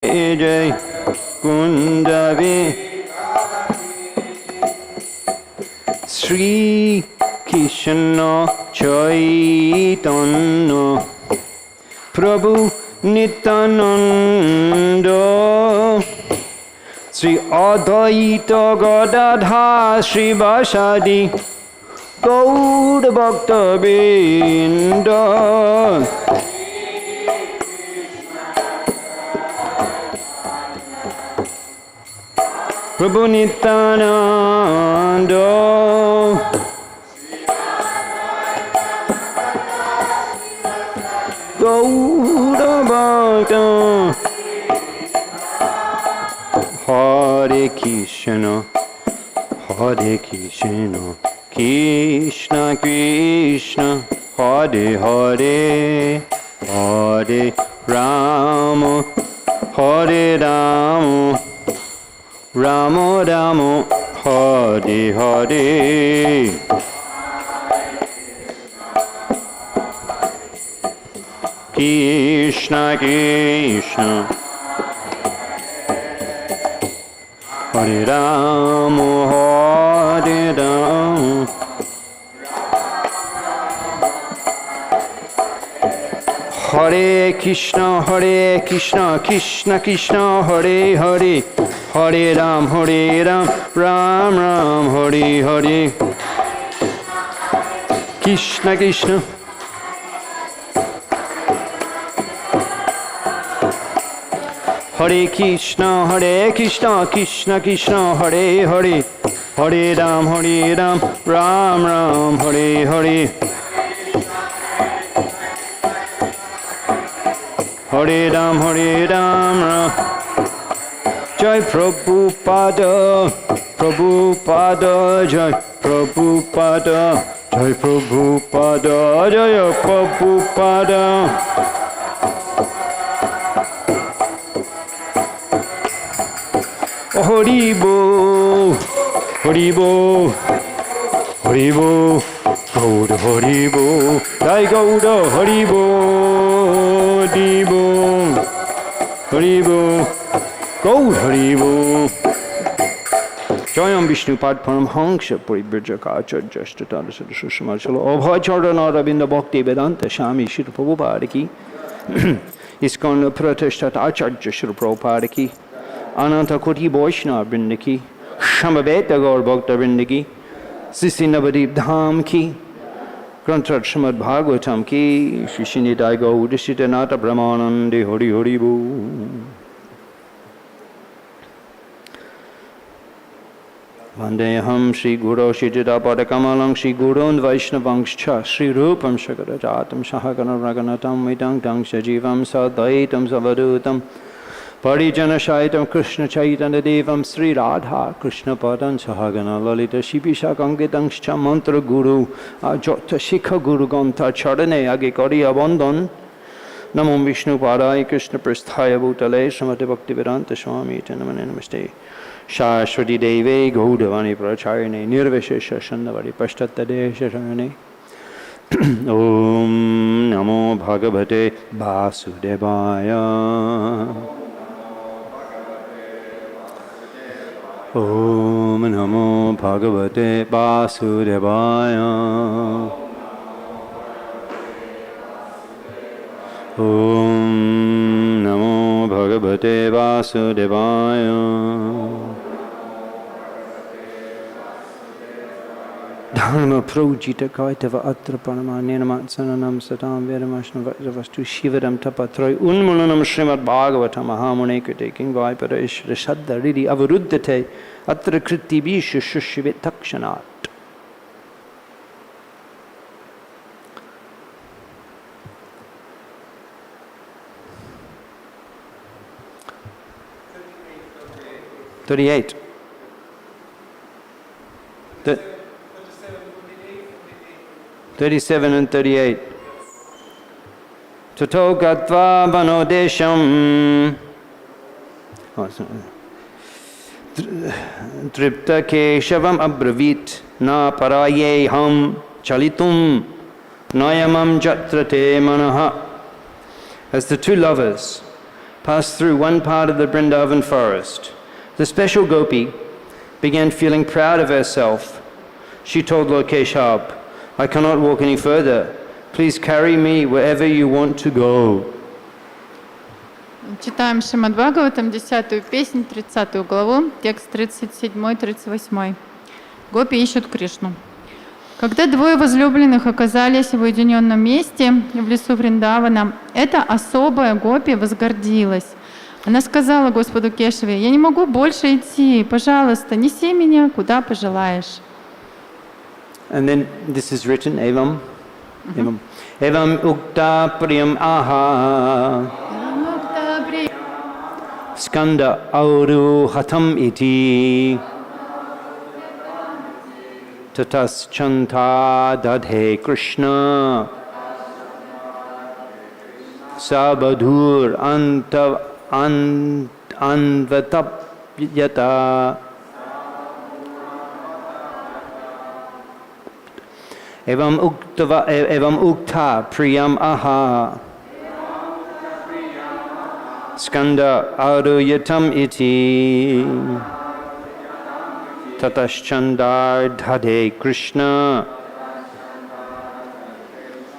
Jai Kundavi Sri Krishna Chaitanya Prabhu Nityananda Sri Advaita Gadadhar Sri Vasadi Gaur Bhakta Binda Prabhu Nityananda Gaura Bhakta Hare Krishna Hare Krishna Krishna Krishna Hare Hare Hare Rama Hare Rama Rama Rama Hare Hare Krishna Krishna Hare Rama Hare Rama Hare Krishna Krishna Krishna Hare Hare Hare Ram Ram Ram Hare Hare Krishna Krishna Hare Krishna Krishna Krishna Hare Hare Hare Ram Ram Ram Hare Hare Hare Ram Ram Jai Prabhupada Prabhupada Jai Prabhupada Jai Prabhupada Jai Prabhupada Haribo Haribo Haribo Gauda Haribo Jai Gauda Haribo Haribo Haribo Gaur Haribo Jayam Vishnu Pad Paramhansha Paribrajaka Acharya Statara Sadashushmarchala Abhay Charana Ravinda Bhakti Vedanta Shami Shri Prabhupada ki Iskon Pratishthat Acharya Shri Prabhupada ki Ananta Koti Vaishnava Vrinda ki Shamaveta Gaur Bhakta Vrinda ki Sisi Navadip Dham ki Granthat Shrimad-bhagavatam ki Shri Nidai Gaudishita Nata Brahmanande Hari Haribo Vandeham Shri Guru Shri Jidapata Kamalam Shri Gurun Vaishnavangscha Shri Rupam Shakarajatam Shahagana Raganatam Vidang Dang Shajivam Sadaitam Savadutam Parijana Shaitam Krishna Chaitanya Devam Sri Radha Krishna Padan Sahagana Lalita Shibisha Gangidangscha Mantra Guru Ajota Shikha Guru Ganta Charane Age Kari Abandon Namo Vishnu Padaya Krishna Prasthaya Bhutale Srimati Bhaktivedanta Swami Tanamane Namaste Shashwati Devi Gaudavani Pracharine Nirvishesha Shandavari Pashtattade Shasharane Om Namo Bhagavate Vasudevaya Om Namo Bhagavate Vasudevaya Om Namo Bhagavate Vasudevaya Dharma Projita Kaitava Atra Paramanena Matsananam Satam Vedamashna Vastu Shivaram Tapatray Unmulanam Shrimad-bhagavatam Mahamunekate King Vaiparesh Rishadda Ridi Avaruddhate Atra Kriti Visha Shushivit Takshanat. $38. 37 and 38. Tato gatva vanodesham Tripta keshavam abravit na parayeham chalitum nayamam jatrate manaha. As the two lovers passed through one part of the Vrindavan forest. The special gopi began feeling proud of herself. She told Lord Keshav, I cannot walk any further. Please carry me wherever you want to go. Читаем Шримад-бхагаватам, 10-ю песнь, 30-ю главу, текст 37-38. Гопи ищут Кришну. Когда двое возлюбленных оказались в уединенном месте в лесу Вриндавана, эта особая гопи возгордилась. Она сказала Господу Кешаве, я не могу больше идти, пожалуйста, неси меня, куда пожелаешь. And then this is written, Evam ukta priyam aha skanda auru hatam iti tatas chanta dadhe Krishna sabadhur anvatapyata evam ukta priyam aha skanda aruyatam iti tataschandar dhade Krishna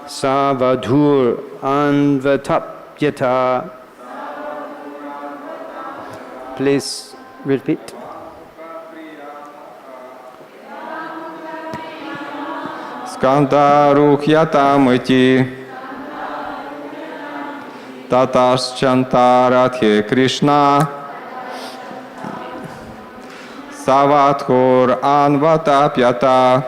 savadhur anvatapyata. Please repeat. Скандарухьятамити Таташчантарадхе Кришна Савадхур Анватапьята.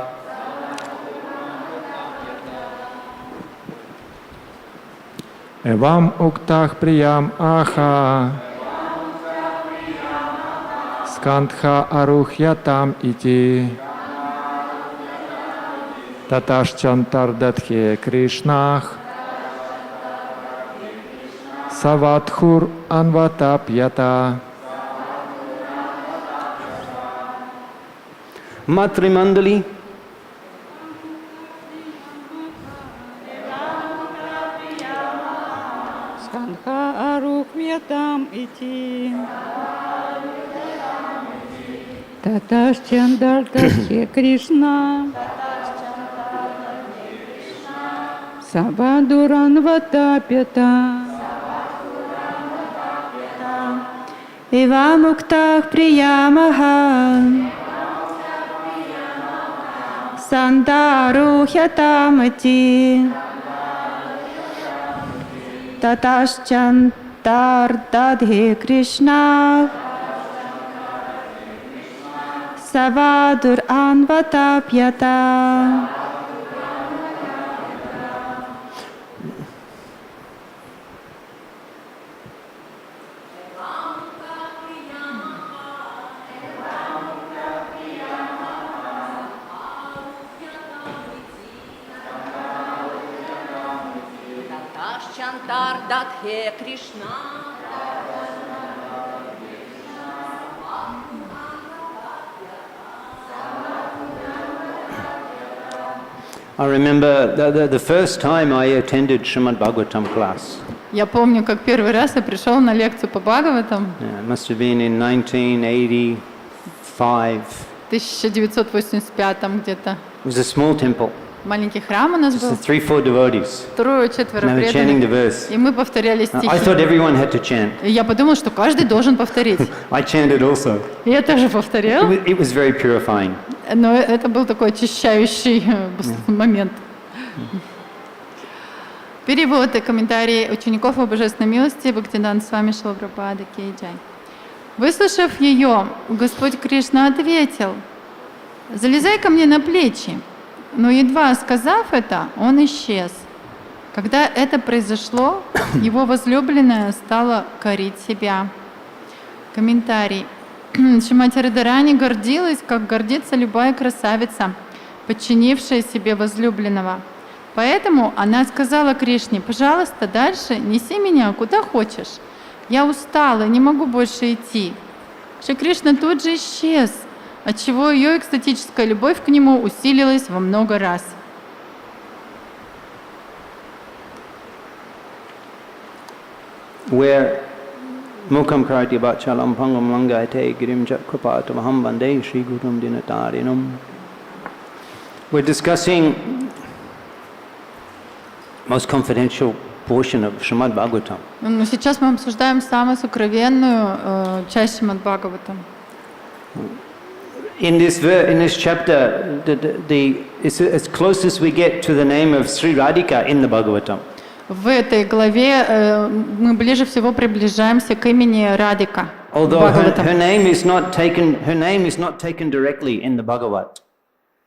Эвам уктах приям аха Скандха арухьятам ити Таташчантардадхе Кришнах Савадхур Анватапьята. Матри Мандали. Скандха арухьятам ити Таташчандардадхе Кришна Савадуранватапьята. Эвам уктах приямаха сандарухьятамати таташчантардадхе Кришна савадур анватапьята. Дадхе Кришна. I remember the first time I attended Shrimad-bhagavatam class. Я помню, как первый раз я пришел на лекцию по Бхагаватам. Yeah, it must have been in 1985. В 1985 где-то. It was a small temple. Маленький храм у нас был. Just 3-4 devotees. Трое-четверо And they were chanting the преданных. verse. И мы повторяли стихи. I thought everyone had to chant. И я подумал, что каждый должен повторить. I chanted also. И я тоже повторял. It was very purifying. Но это был такой очищающий момент. Перевод и комментарии учеников о божественной милости Бхактиданта Свами Шрила Прабхупады Ки Джай. Выслушав ее, Господь Кришна ответил: «Залезай ко мне на плечи». Но едва сказав это, он исчез. Когда это произошло, его возлюбленная стала корить себя. Комментарий. Шримати Радхарани гордилась, как гордится любая красавица, подчинившая себе возлюбленного. Поэтому она сказала Кришне: «Пожалуйста, дальше неси меня куда хочешь. Я устала, не могу больше идти». Шри Кришна тут же исчез, отчего ее экстатическая любовь к нему усилилась во много раз. Where Mukham karati vachalam pangam langayate girim jat kripatam aham vande Shri Gurum Dinatarinam. We're discussing most confidential portion of Шримад-бхагаватам. Но сейчас мы обсуждаем самую сокровенную часть Шримад-бхагаватам. In this chapter, it's as close as we get to the name of Sri Radhika in the Bhagavatam. В этой главе мы ближе всего приближаемся к имени Радика. Although her name is not taken directly in the Bhagavat.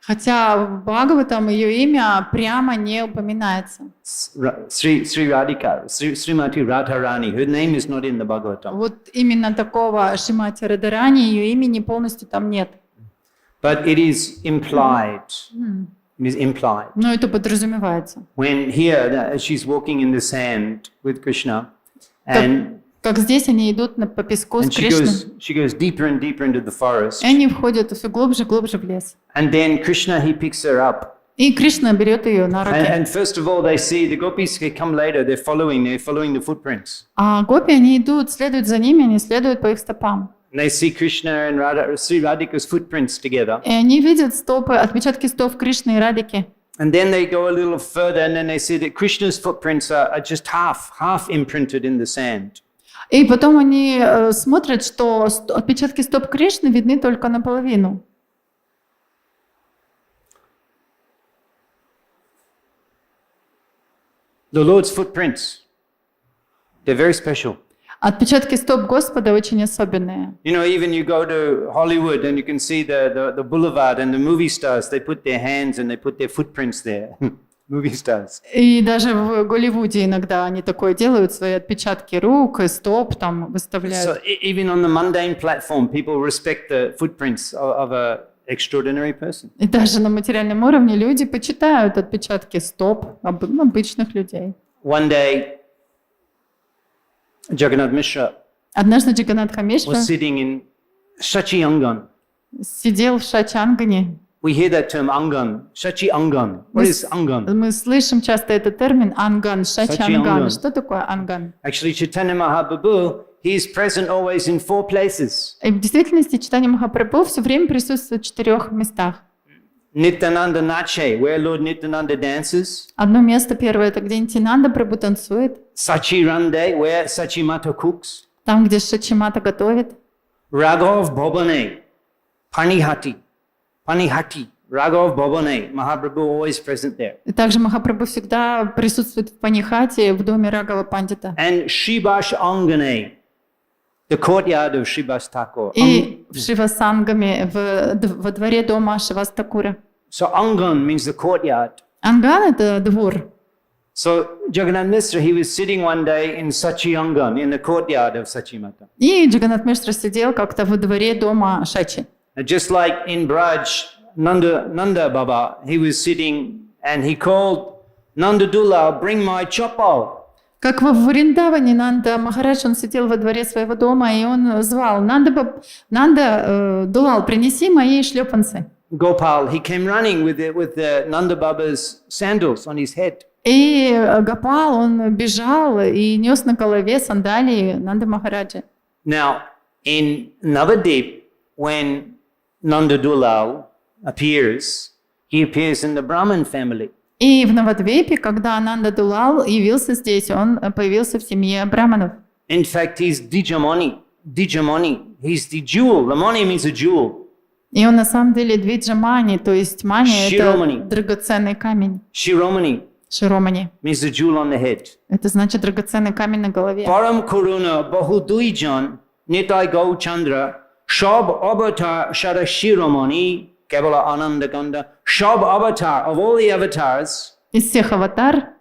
Хотя в Бхагаватам ее имя прямо не упоминается. Sri Radhika, Srimati Radharani, her name is not in the Bhagavatam. Вот именно такого Шримати Радхарани, ее имени полностью там нет. But it is implied. It is implied. Но это подразумевается. When here she's walking in the sand with Krishna, and Как здесь они идут по песку с Кришной. she goes deeper and deeper into the forest. И они входят все глубже и глубже в лес. And then Krishna, he picks her up. И Кришна берет ее на руки. And first of all, they see the gopis come later. They're following the footprints. А гопи, они идут, следуют за ними, они следуют по их стопам. And they see Krishna and Sri Radhika's footprints together. И они видят стопы, отпечатки стоп Кришны и Радики. And then they go a little further, and then they see that Krishna's footprints are just half imprinted in the sand. И потом они смотрят, что отпечатки стоп Кришны видны только наполовину. The Lord's footprints, they're very special. Отпечатки стоп Господа очень особенные. You know, even you go to Hollywood and you can see the boulevard and the movie stars, they put their hands and they put their footprints there. Movie stars. И даже в Голливуде иногда они такое делают, свои отпечатки рук и стоп там выставляют. So even on the mundane platform, people respect the footprints of an extraordinary person. И даже на материальном уровне люди почитают отпечатки стоп обычных людей. One day, Jagannath Mishra Однажды Джаганнатха Мишра was sitting in Shachi-Angan. сидел в Шачи-Ангане. We hear that term Angan, Shachi-Angan. What is Angan? Мы слышим часто этот термин Анган, Шачи-Анган. Что такое Анган? Actually, Chaitanya Mahaprabhu, he is present always in 4 places. И в действительности Чайтанья Махапрабху все время присутствует в 4 местах. Nityananda Nache, where Lord Nityananda dances. Одно место первое, это где Нитянанда Прабху танцует. Sachi Rande, where Sachi Mata cooks. Там, где Шачимата готовит. Raghav Bhavane, Panihati, Raghav Bhavane, Mahaprabhu always present there. И также Махапрабху всегда присутствует в Панихате, в доме Рагава Пандита. And Shribash Angane, the courtyard of Shribas Thakur. И в Шивасангаме, во дворе дома Шивастакура. So Angan means the courtyard. Анган – это двор. So Jagannath Mishra, he was sitting one day in Sachi Angan, in the courtyard of Sachi Mata. И Джаганнат Мишра сидел как-то во дворе дома Шачи. Just like in Braj, Nanda Baba, he was sitting and he called Nanda Dula, bring my chapal. Как во Вриндаване Нанда Махарадж, он сидел во дворе своего дома, и он звал: Нанда Дулал, принеси мои шлепанцы. Gopal, he came running with the Nanda Baba's sandals on his head. И Гопал, он бежал и нес на голове сандалии Нанда Махараджа. Now, in Navadip, when Nanda Dulal appears, he appears in the Brahmin family. И в Навадвипе, когда Нанда Дулал явился здесь, он появился в семье браманов. In fact, he's Dijamani. He's the jewel. Lamani means a jewel. И он на самом деле Двиджамани, то есть мани – это драгоценный камень. Shiromani Широмани. means the jewel on the head. Это значит драгоценный камень на голове. Param Kuruna Bahuduijan Nitai Gau Chandra Shab Avatar Shara Shiromani Kevala Anandaganda Shab Avatar of all the avatars. Из всех аватар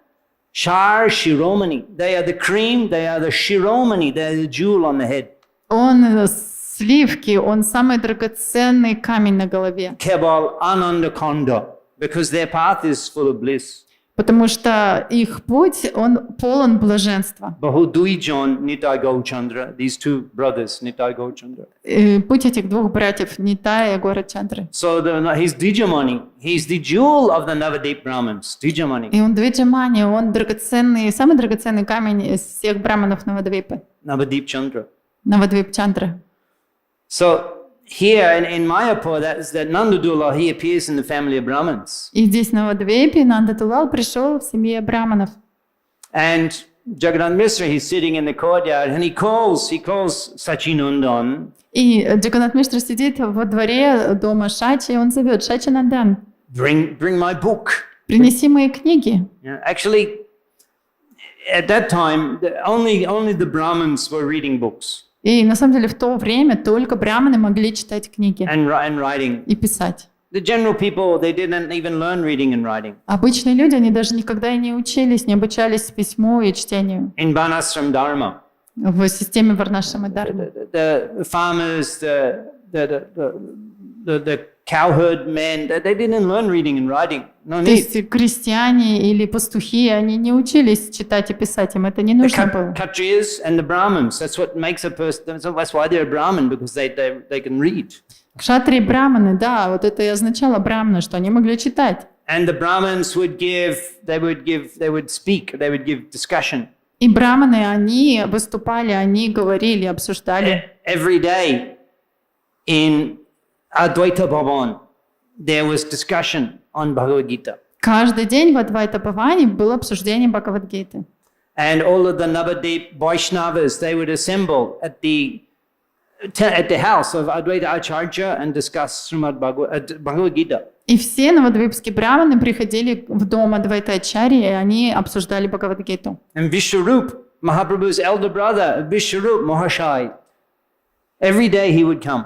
Shar Shiromani. They are the cream, they are the Shiromani, they are the jewel on the head. он сливки, он самый драгоценный камень на голове. Keval Anandakanda, because their path is full of bliss. Потому что их путь, он полон блаженства. Bahuduijan Nitai Gau Chandra, these two brothers, Nitai Gau Chandra. Путь этих двух братьев Нитая и Гора Чандры. So he's Dijamani. He's the jewel of the Navadip Brahmins. Dijamani. И он Двиджамани, он драгоценный, самый драгоценный камень из всех браманов Навадвипы. Navadip Chandra. Навадвипчандра. So here in Mayapur, that Nandadullah, he appears in the family of Brahmins. И здесь на Навадвипе Нандатулал пришел в семье браманов. And Jagannath Mishra, he's sitting in the courtyard and he calls Sachinandan. И Джаганнат Мишра сидит во дворе дома Шачи, и он зовет: Шачинандан, Bring my book. принеси мои книги. Actually, at that time, only the Brahmins were reading books И на самом деле в то время только браманы могли читать книги and writing. и писать. The general people, they didn't even learn reading and writing. Обычные люди, они даже никогда и не учились, не обучались письму и чтению In Varnashram Dharma, в системе Варнашрама Дхармы. the farmers, the cowherd men, they didn't learn reading and writing. No То need. есть крестьяне или пастухи, они не учились читать и писать, им это не The нужно было. Kshatriyas and the Brahmins, that's what makes a person, that's why they're a Brahmin, because they can read. Кшатрии браманы, да, вот это и означало браманы, что они могли читать. And the Brahmins would speak, they would give discussion. И браманы, они выступали, они говорили, обсуждали. Every day in Advaita Bhavan, there was discussion on Bhagavad Gita. Каждый день в Адвайта Бхаване было обсуждение Бхагавад-гиты. And all of the Navadip Vaishnavas, they would assemble at the house of Advaita Acharya and discuss Bhagavad Gita. И все навадвипские браманы приходили в дом Адвайта Ачарьи, и они обсуждали Бхагавад-гиту. And Vishwarup, Mahaprabhu's elder brother, Vishwarup Mahashai, every day he would come.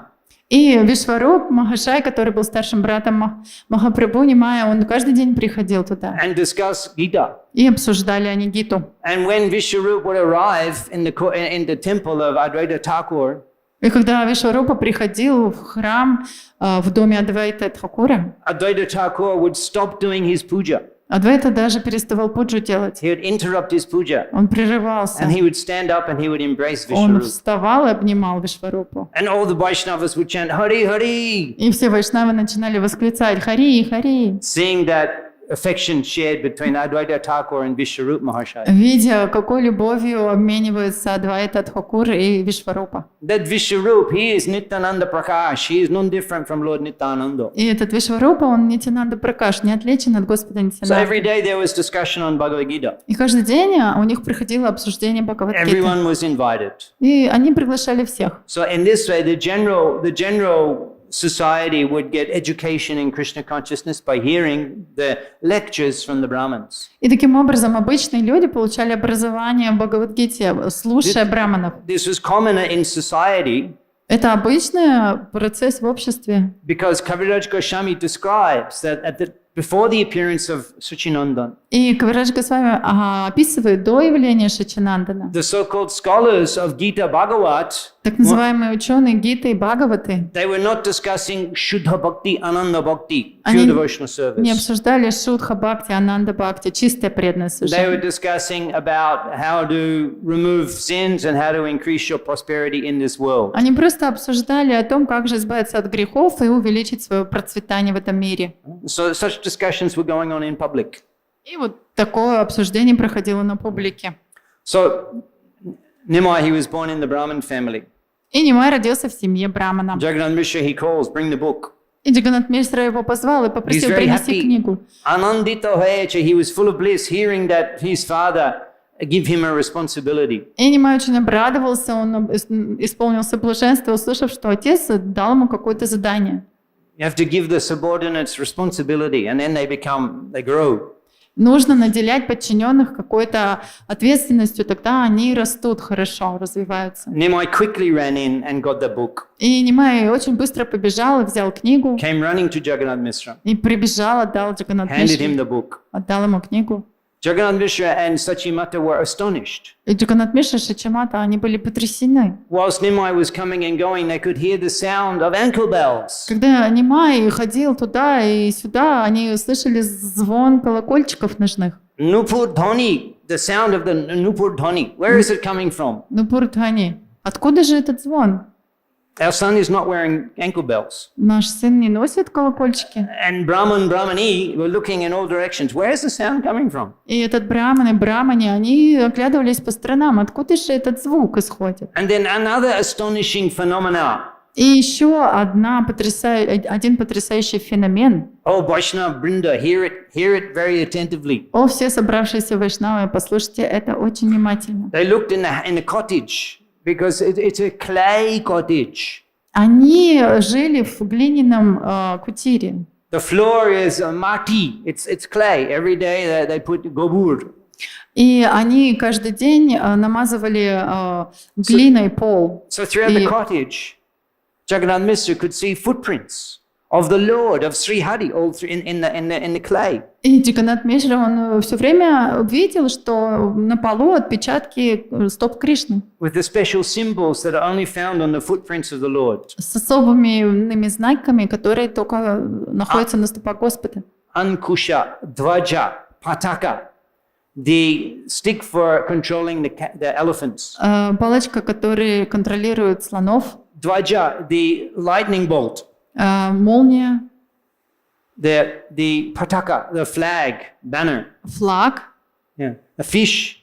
И Вишваруп Махашай, который был старшим братом Махапрабху Нимая, он каждый день приходил туда. And discuss Gita. И обсуждали они Гиту. And when Vishwarup would arrive in the temple of Advaita Thakur, И когда Вишварупа приходил в храм в доме Адвайта Тхакура, Advaita Thakur would stop doing his puja. Адвайта даже переставал пуджу делать. He would interrupt his puja. Он прерывался. And he would stand up and he would embrace Он Vishwarup. вставал и обнимал Вишварупу. And all the Vaishnavas would chant, Hari, Hari, И все вайшнавы начинали восклицать: Хари, Хари, seeing that affection shared between Advaita Thakur and Vishwarup Mahashaya. видя, какой любовью обмениваются Адвайта Тхакур и Вишварупа. That Vishwarup, he is Nityananda Prakash. He is none different from Lord Nityananda. И этот Вишварупа, он Нитянанда Пракаш, не отличен от Господа So Нитянанды. every day there was discussion on Bhagavad Gita. И каждый день у них проходило обсуждение Бхагавад-гиты. Everyone was invited. И они приглашали всех. So in this way, the general society would get education in Krishna consciousness by hearing the lectures from the Brahmins. И таким образом обычные люди получали образование в Бхагавад-гите, слушая браманов. This was commoner in society Это обычный процесс в обществе. because Kaviraj Goswami describes that before the appearance of Sachinandan, И Кавирадж Госвами описывает до явления Шачинандана. the so-called scholars of Gita Bhagavat, Так называемые ученые Гиты и Бхагаваты, they were not discussing Shuddha Bhakti, Ananda Bhakti, Они pure devotional не service. обсуждали Шудха Бхакти, Ананда Бхакти, чистое преданное They were служение. discussing about how to remove sins and how to increase your prosperity in this world. Они просто обсуждали о том, как же избавиться от грехов и увеличить свое процветание в этом мире. So such discussions were going on in public. И вот такое обсуждение проходило на публике. So Nimai, he was born in the Brahmin family. И Нимай родился в семье брамана. Jagannath Mishra, he calls, bring the book. И Джаганнат Мишра его позвал и He's попросил very принести happy. книгу. Anandita hoyecha, he was full of bliss hearing that his father give him a responsibility. И Нимай очень обрадовался, он исполнился блаженства, услышав, что отец дал ему какое-то задание. You have to give the subordinates responsibility and then they grow. Нужно наделять подчиненных какой-то ответственностью, тогда они растут хорошо, развиваются. Nimai quickly ran in and got the book. И Нимай очень быстро побежал и взял книгу, Came running to Jagannath Mishra, и прибежал, отдал Джаганнат handed him Мишре, the book. отдал ему книгу. Jagannath Mishra and Sachimata were astonished. И Джаганнат Мишра и Шачимата, они были потрясены. Whilst Nimai was coming and going, they could hear the sound of ankle bells. Когда Нимай ходил туда и сюда, они слышали звон колокольчиков ножных. Nupur Dhani, the sound of the Nupur Dhani. Where is it coming from? Ну, Пурдхани, откуда же этот звон? Our son is not wearing ankle bells. Наш сын не носит колокольчики. And Brahmani were looking in all directions. Where is the sound coming from? И этот браман и брамани, они оглядывались по сторонам. Откуда же этот звук исходит? And then another astonishing phenomena. И еще один потрясающий феномен. Oh, Vaishnava Brinda, hear it very attentively. О, все собравшиеся вайшнавы, послушайте это очень внимательно. They looked in the cottage because it's a clay cottage. Они жили в глиняном кутире. The floor is mati. It's clay. Every day they put gobur. И они каждый день намазывали глиной пол. So throughout the cottage, Jagannath Mishra could see footprints of the Lord, of Sri Hari, all in the clay. И Джаганнат Мишра, он все время видел, что на полу отпечатки стоп Кришны. With the special symbols that are only found on the footprints of the Lord. С особыми иными знаками, которые только находятся на стопах Господа. Ankusha, Dvaja, Pataka, the stick for controlling the elephants. Палочка, которая контролирует слонов. Dvaja, the lightning bolt. Молния. The pataka, the flag, banner. Флаг. Yeah. A fish.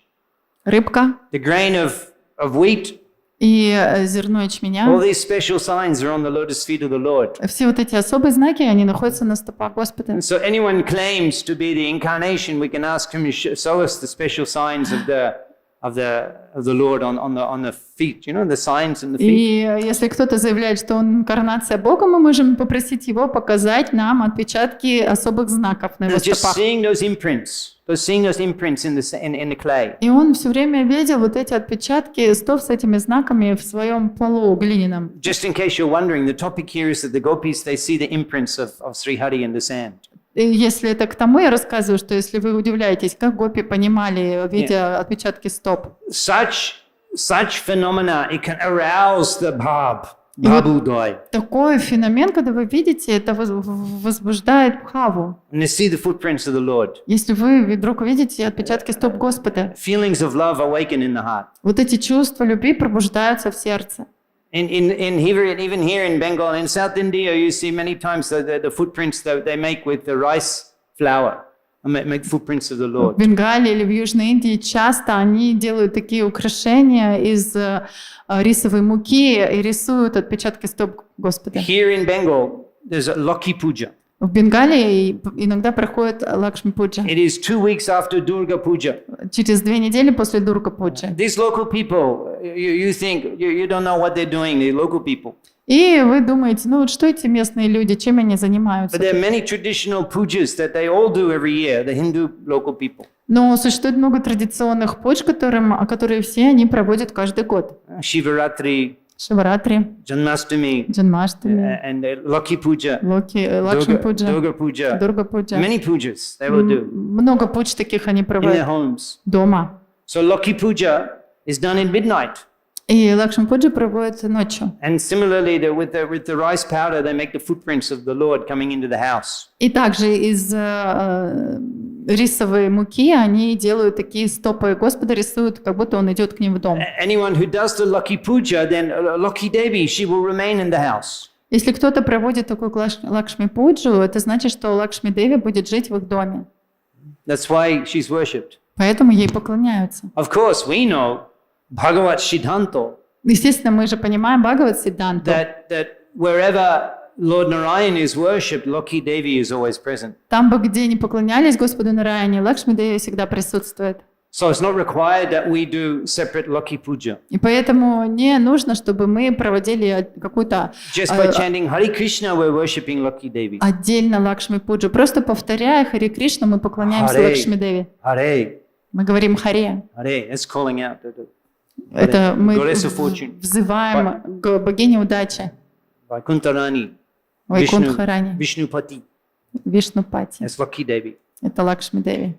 Рыбка. The grain of wheat. И зерно ячменя. All these special signs are on the lotus feet of the Lord. Все вот эти особые знаки, они находятся на стопах Господа. And so anyone claims to be the incarnation, we can ask him to show us the special signs of the Lord on the feet, you know, the signs in the feet. И если кто-то заявляет, что он инкарнация Бога, мы можем попросить его показать нам отпечатки особых знаков на его Just стопах. seeing those imprints in the clay. И он все время видел вот эти отпечатки стоп с этими знаками в своем полу глиняном. Just in case you're wondering, the topic here is that the gopis, they see the imprints of Sri Hari in the sand. И если это к тому, я рассказываю, что если вы удивляетесь, как гопи понимали, видя отпечатки стоп. Such phenomena, it can arouse the bhabudai. Такой феномен, когда вы видите, это возбуждает бхаву. And you see the footprints of the Lord. Если вы вдруг видите отпечатки стоп Господа, Feelings of love awaken in the heart. вот эти чувства любви пробуждаются в сердце. Even here in Bengal, in South India, you see many times the footprints that they make with the rice flour. Make footprints of the Lord. В Бенгалии или в Южной Индии часто они делают такие украшения из рисовой муки и рисуют отпечатки стоп Господа. Here in Bengal, there's a Lakhi Puja. В Бенгалии иногда проходит Лакшми Пуджа. It is 2 weeks after Durga Puja. Через 2 недели после Дурга Пуджи. These local people, you think, you don't know what they're doing, the local people. И вы думаете, ну вот что эти местные люди, чем они занимаются? But there are many traditional pujas that they all do every year, the Hindu local people. Но существует много традиционных пудж, которые все они проводят каждый год. Shivaratri, Шиваратри, Janmashtami, Джанмаштами, and Lakhi Puja, Лакшми Пуджа, Durga Puja. Дурга Пуджа. Many pujas they will do Много пудж таких они in their проводят homes. дома. So Lakhi Puja is done in midnight. И Лакшми Пуджа проводится ночью. And similarly, with the rice powder, they make the footprints of the Lord coming into the house. И также из рисовой муки они делают такие стопы Господа, рисуют, как будто он идет к ним в дом. Anyone who does the Lakhi Puja, then Lakhi Devi, she will remain in the house. Если кто-то проводит такую Лакшми Пуджу, это значит, что Лакшми Деви будет жить в их доме. That's why she's worshipped. Поэтому ей поклоняются. Of course, we know Bhagavat Siddhanta Естественно, мы же понимаем Бхагават Сиддханту. that wherever Lord Narayan is worshipped, Lakhi Devi is always present. Там бы, где не поклонялись Господу Нараяне, Лакшми Деви всегда присутствует. So it's not required that we do separate Lakhi Puja. И поэтому не нужно, чтобы мы проводили какую-то Just by chanting Hare Krishna, we're worshipping Lakhi Devi. отдельно Лакшми Пуджу. Просто повторяя Харе Кришна, мы поклоняемся Харе. Лакшми Деви. Hare, Мы говорим Харе. Hare, it's calling out. Это мы Goddess of fortune. взываем к богине удачи. Vaikuntarani, Вайкунтхарани, Vishnupati, Вишнупати. that's Lakhi Devi. Это Лакшми Деви.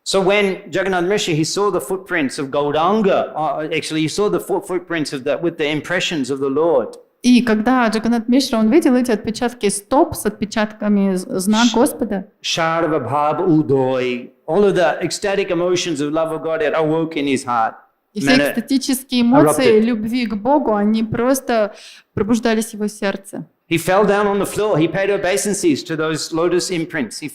So when Jagannath Mishra, he saw the footprints of Gauranga, actually he saw the footprints of that with the impressions of the Lord. И когда Джаганнат Мишра, он видел эти отпечатки стоп с отпечатками знак Господа, Sharva Bhav Udoy, all of the ecstatic emotions of love of God had awoke in his heart. И все экстатические эмоции любви к Богу, они просто пробуждались в его сердце. He fell down on the floor. He paid obeisances to those lotus imprints. He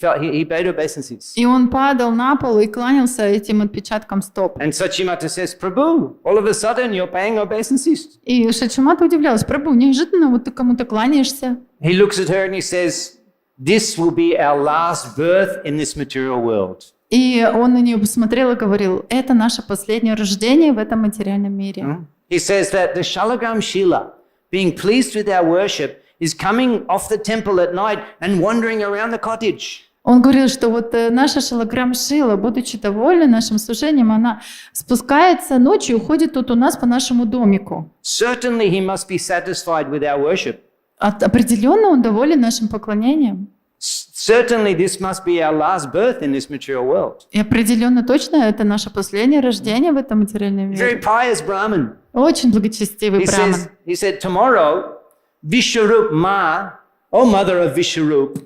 paid obeisances. И он падал на пол и кланялся этим отпечаткам стоп. And Sachimata says, Prabhu, all of a sudden you're paying obeisances. И Шачимата удивлялась: Прабху, неожиданно вот ты кому-то кланяешься. He looks at her and he says, this will be our last birth in this material world. И он на нее посмотрел и говорил: это наше последнее рождение в этом материальном мире. He says that the Shalagram Shila, being pleased with our worship, is coming off the temple at night and wandering around the cottage. Он говорил, что вот наша Шалаграм Шила, будучи довольна нашим служением, она спускается ночью и ходит тут у нас по нашему домику. Certainly he must be satisfied with our worship. Определенно он доволен нашим поклонением. Certainly this must be our last birth in this material world. И определенно точно это наше последнее рождение в этом материальном Very мире. pious Brahmin. Очень благочестивый браман. He said, tomorrow, Vishwarup Ma, oh mother of Vishwarup,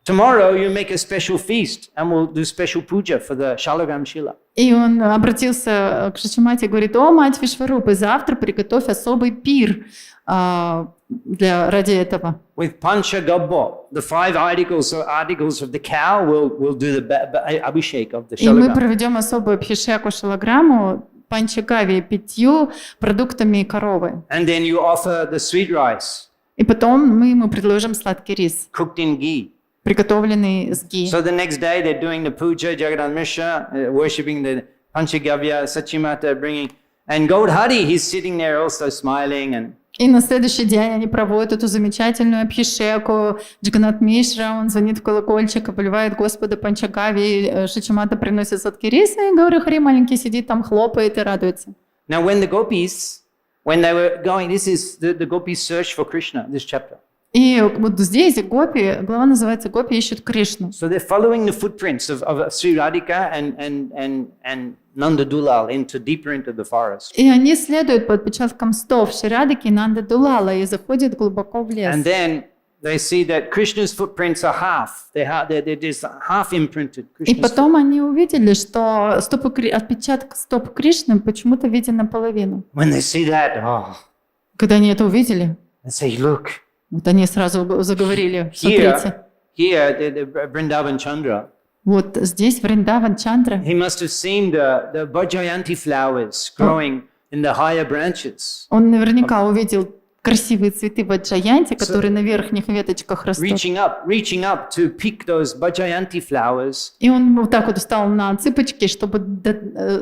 tomorrow you make a special feast and we'll do special puja for the Shalagram Shila. И он обратился к Шачимате и говорит: о, мать Вишварупы, завтра приготовь особый пир ради этого. With Pancha Gabbo, the 5 articles of the cow will do the abhishek of the И мы Shalagram. проведем особую абхишеку шалаграмму панчагави 5 продуктами коровы. And then you offer the sweet rice, И потом мы ему предложим сладкий рис, cooked in ghee. приготовленный с ги. So the next day they're doing the puja, Jagannath Mishra, worshipping the Panchagavya, Sachimata bringing, and Gaudhari, he's sitting there also smiling and И на следующий день они проводят эту замечательную абхишеку. Джаганнат Мишра, он звонит в колокольчик и поливает Господа Панчагави. Шачимата приносит сладкий рис, и Гаури Хари маленький сидит там, хлопает и радуется. Now when the gopis, when they were going, this is the gopis search for Krishna, this chapter. И вот здесь гопи, глава называется «Гопи ищут Кришну». So they're following the footprints of Sri Radhika and Nanda Dulal deeper into the forest. И они следуют по отпечаткам стоп Шри-Радхики и Нанды Дулала и заходят глубоко в лес. And then they see that Krishna's footprints are half. They're just half imprinted. И потом они увидели, что отпечаток стоп Кришны почему-то виден наполовину. When they see that, Когда они это увидели, they say, look, вот они сразу заговорили: смотрите. here, the Vrindavan Chandra. Вот здесь Вриндаван Чандра. He must have seen the Vajjayanti flowers growing in the higher branches. Он наверняка увидел красивые цветы Ваджаянти, которые на верхних веточках растут. Reaching up to pick those Vajjayanti flowers. И он вот так вот встал на цыпочки, чтобы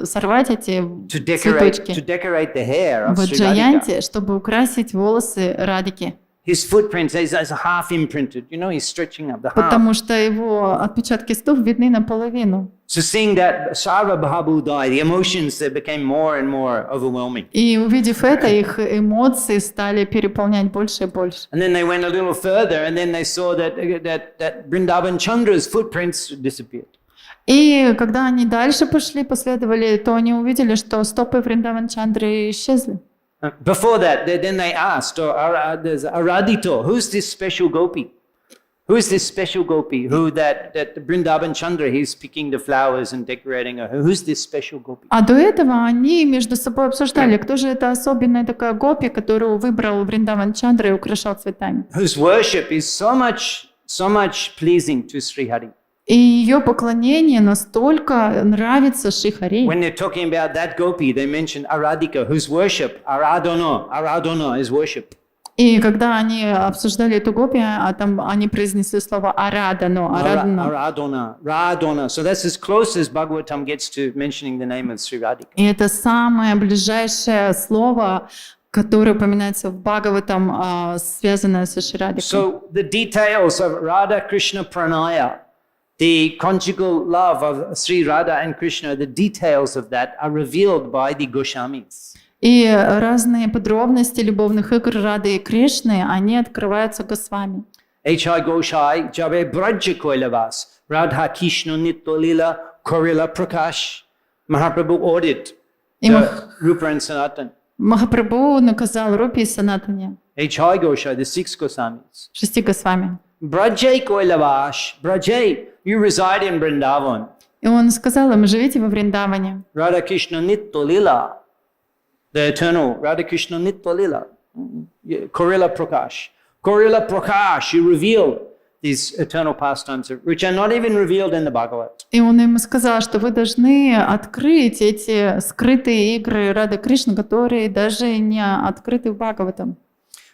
сорвать эти цветочки To decorate the hair of Sri Radhika. Ваджаянти, чтобы украсить волосы Радики. His footprints is half imprinted. You know, he's stretching up the half. Потому что его отпечатки стоп видны наполовину. So seeing that Sarvabhavu died, the emotions that became more and more overwhelming. И увидев это, их эмоции стали переполнять больше и больше. And then they went a little further, and then they saw that Vrindavan Chandra's footprints disappeared. И когда они дальше пошли, последовали, то они увидели, что стопы Вриндаван Чандры исчезли. Before that, then they asked, there's Aradhito, who's this special gopi? Who is this special gopi? Who that Vrindavan Chandra, he's picking the flowers and decorating her. Who's this special gopi? А до этого они между собой обсуждали, кто же эта особенная такая гопи, которую выбрал Вриндаван Чандра и украшал цветами. Whose worship is so much pleasing to Sri Hari. И ее поклонение настолько нравится Шри Хари. When they're talking about that gopi, they mention Aradhika, whose worship, Aradhana is worship. И когда они обсуждали эту гопи, там они произнесли слово Арадано, Арадана. Radhana. So that's as close as Bhagavatam gets to mentioning the name of Sri Radhika. И это самое ближайшее слово, которое упоминается в Бхагаватам, связанное со Шри Радхикой. So the details of Radha Krishna Pranaya, the conjugal love of Sri Radha and Krishna, the details of that are revealed by the Goswamis. И разные подробности любовных игр Рады и Кришны, они открываются Госвами. H.I. Goshai, Jabe Braja Koilavas, Radha Krishna Nitolila, Korila Prakash, Mahaprabhu ordered Rupa and Sanatan. Махапрабху наказал Рупи и Санатане. H.I. Goshai, the 6 Goswamis. 6 Госвами. Brajay Koilavash, Brajay, you reside in Vrindavan. И он сказал им: живите во Вриндаване. Radha Krishna Nitolila. the eternal Radha Krishna Nitya Lila, Korila Prakash. Korila Prakash, you reveal these eternal pastimes, which are not even revealed in the Bhagavad. И он ему сказал, что вы должны открыть эти скрытые игры Рады Кришны, которые даже не открыты в Бхагаватам.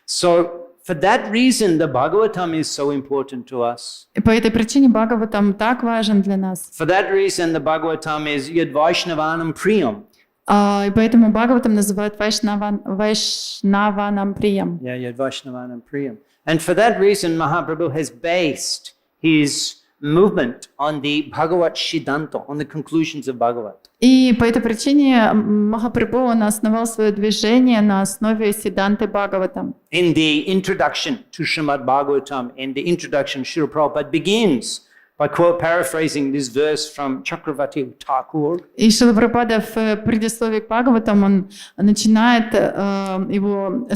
So, for that reason, the Bhagavatam is so important to us. И по этой причине Бхагаватам так важен для нас. For that reason, the Bhagavatam is Yad Vaishnavanam Priyam. И поэтому Бхагаватам называют Вайшнаванам Приям. Yeah, Yad Vaishnavanam Priyam. And for that reason, Mahaprabhu has based his movement on the Bhagavat Siddhanta, on the conclusions of Bhagavat. И по этой причине Махапрабху он основал свое движение на основе Сиддханты Бхагаватам. In the introduction to Shrimad-bhagavatam, in the introduction, Srila Prabhupada begins by paraphrasing this verse from Chakravarti Thakur. И Шрила Прабхупада в предисловии к Бхагаватам он начинает его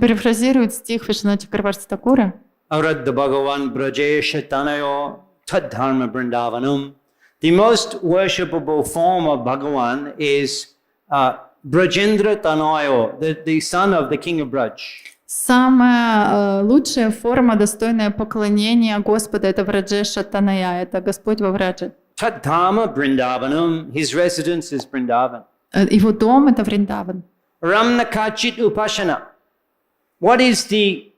перефразирует стих Вишванатха Чакраварти Такура. Aradha Bhagavan Brajesha Tanayo Tadharma Vrindavanam. The most worshipable form of Bhagavan is Brajendra Tanayo, the son of the king of Braj. Самая лучшая форма, достойная поклонения Господа, это Враджеша Таная, это Господь во Врадже. Tadharma Vrindavanam, his residence is Vrindavan. Его дом это Вриндаван. Ramna Kachit Upashana. What is the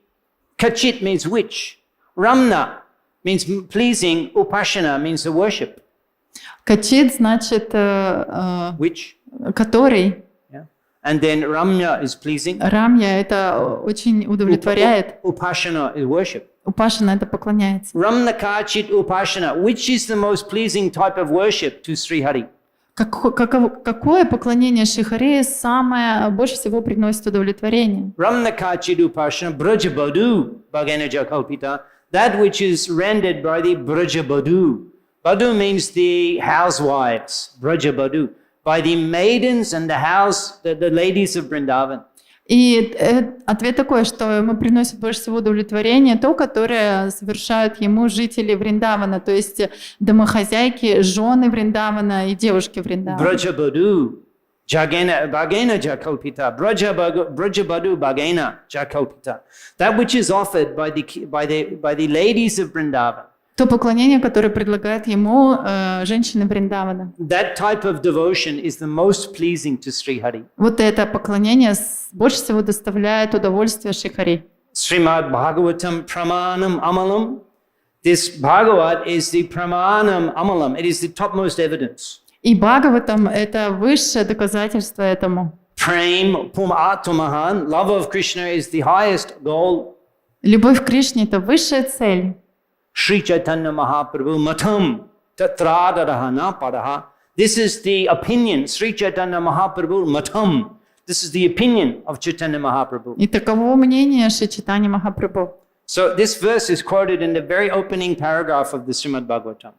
Kachit means which? Ramna means pleasing, Upashana means the worship. Качит значит Which? который. Yeah. And then Ramya is pleasing. Рамья это очень удовлетворяет. Upashana is worship. Упашана это поклоняется. Ramna Kachit Upashana. Which is the most pleasing type of worship to Sri Hari? Какое поклонение Шри самое больше всего приносит удовлетворение? Ramna Kachit Upashana Brajabadu Bhagainaja Kalpita. That which is rendered by the Brajabadu. Badu means the housewives, Brajabadu, by the maidens and the ladies of Vrindavan. И ответ такой, что ему приносит больше всего удовлетворения то, которое совершают ему жители Вриндавана, то есть домохозяйки, жены Вриндавана и девушки Вриндавана. Brajabadu, Bhagaina Jakalpita, Brajabadu Bhagaina Jakalpita. That which is offered by the ladies of Vrindavan. То поклонение, которое предлагает ему женщины Вриндавана. That type of devotion is the most pleasing to Sri Hari. Вот это поклонение больше всего доставляет удовольствие Шри Хари. Шримад-бхагаватам Pramanam Amalam. This Bhagavat is the Pramanam Amalam. It is the topmost evidence. И Бхагаватам это высшее доказательство этому. Prem Pum Atmahan. Love of Krishna is the highest goal. Любовь к Кришне это высшая цель. Sri Chaitanya Mahaprabhu Matam Tatradaraha Padaha. This is the opinion, Sri Chaitanya Mahaprabhu Matam. This is the opinion of Chaitanya Mahaprabhu. И таково мнение Шри Чайтаньи Махапрабху. So this verse is quoted in the very opening paragraph of the Shrimad-bhagavatam.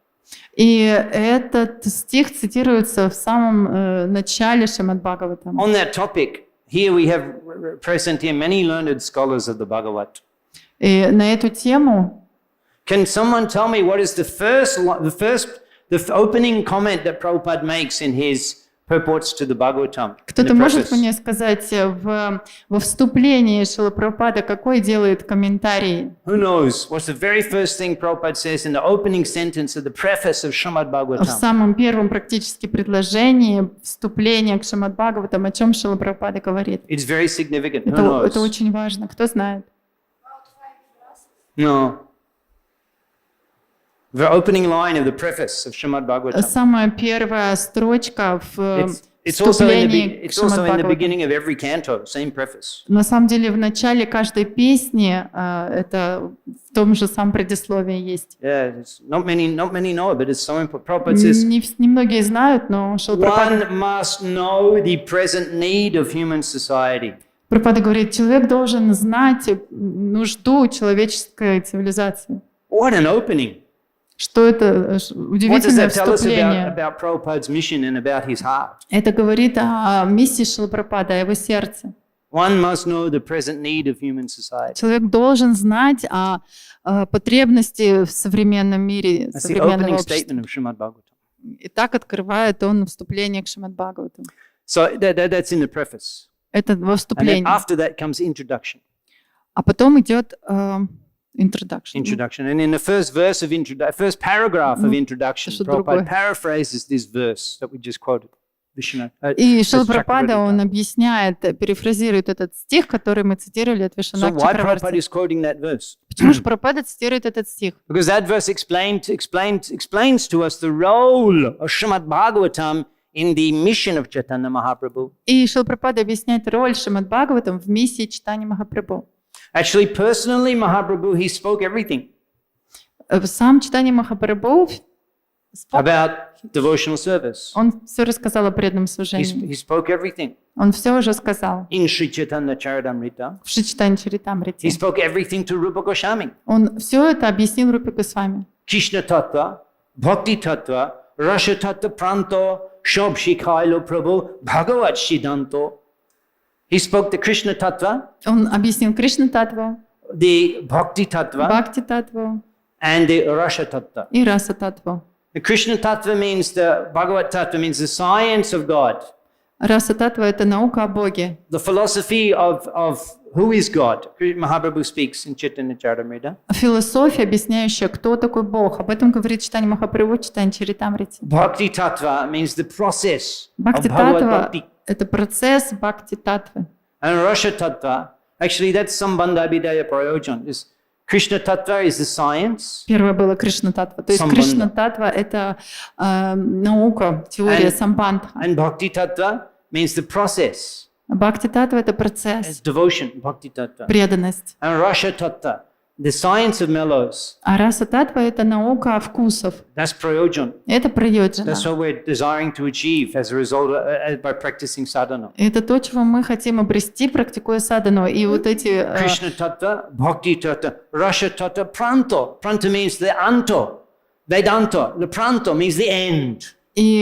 И этот стих цитируется в самом начале Шримад-бхагаватам. On that topic, here we have present here many learned scholars of the Bhagavat. И на эту тему Can someone tell me what is the opening comment that Prabhupada makes in his purports to the Bhagavatam? кто-то может мне сказать во вступлении Шрила Прабхупада какой делает комментарий? Who knows? What's the very first thing Prabhupada says in the opening sentence of the preface of В Shrimad-bhagavatam? самом первом практически предложении вступления к Шримад-бхагаватам, о чем Шрила Прабхупада говорит? It's very significant. Who knows? Это очень важно. Кто знает? No. The opening line of the preface of Shrimad-bhagavatam. Самая первая строчка в It's also in вступлении к the Шримад-бхагаватам. beginning of every canto, same preface. На самом деле в начале каждой песни это в том же самом предисловии есть. Yeah, not many know it, but it's so important. Prabhupada says, Немногие знают, но Шрила Прабхупада one must know the present need of human society. Прабхупада говорит, человек должен знать нужду человеческой цивилизации. What an opening! Что это What does удивительное that tell us вступление. about Prabhupada's mission and about his heart? Это говорит о миссии Шрилы Прабхупады, о его сердце. One must know the present need of human society. Человек должен знать о потребности в современном мире, That's the современного opening общества. statement of Shrimad-bhagavatam. И так открывает он вступление к Шримад-бхагаватам. So that's in the preface. Это во And then вступлении. after that comes introduction. А потом идет introduction. Introduction. And in the first verse of first paragraph of introduction, что Prabhupada другое. paraphrases this verse that we just quoted. Vishnu, И as Шрила Прабхупада, Chakravarti он done. объясняет, перефразирует этот стих, который мы цитировали от So Вишванатха why Prabhupada Чакраварти. is quoting that verse? Почему же Прабхупада цитирует этот стих? Because that verse explains to us the role of Shrimad-bhagavatam in the mission of Chaitanya Mahaprabhu. И Шрила Прабхупада объясняет роль Шримад-бхагаватам в миссии читания Махапрабху. Actually, personally, Mahaprabhu, he spoke everything Сам читание Махапрабху, about devotional service. он все рассказал о преданном He служении. spoke everything Он все уже сказал in Sri Chaitanya Charitamrita. в Шри Чайтанья He Чаритамрите. spoke everything to Rupa Goswami. Он все это объяснил Рупе Госвами. Krishna Tattva, Bhakti Tattva, Rasa Tattva Pranto, Shob Shikhailo Prabhu, Bhagavat Siddhanto. He spoke the Krishna Tattva, Он объяснил Кришна Татву, the Bhakti Tattva, Бхакти Татву and the Rasa Tattva. и Раса Татву. The Krishna Tattva means the Bhagavat Tattva means the science of God, Раса Татва — это наука о Боге. the philosophy of who is God. Mahaprabhu speaks in Chaitanya Charitamrita. Философия, объясняющая, кто такой Бог. Об этом говорит читание Махапрабху, читание Чаритамрити. Bhakti Tattva means the process of Бхакти Bhagavad Татва Bhakti. — это процесс Бхакти Татвы. And Rasa Tattva, actually that's Sambandha Abhidaya Prayojan. Krishna Tattva is the science. Первое было Кришна Татва. То есть Самбандха. Кришна Татва — это наука, теория самбандха. And Bhakti Tattva means the process. Бхакти Татва — это It's процесс, devotion, Bhakti Tattva. преданность. And Rasa Tattva, the science of mellows. А Раса Татва — это наука вкусов. That's Prayojan. Это прайоджана. That's what we're desiring to achieve as a result by practicing sadhana. Это то, чего мы хотим обрести, практикуя садану. И вот эти Krishna Tattva, Bhakti Tattva, Rasa Tattva, Pranto. Pranto means the anto. Vedanta, the Pranto means the end. и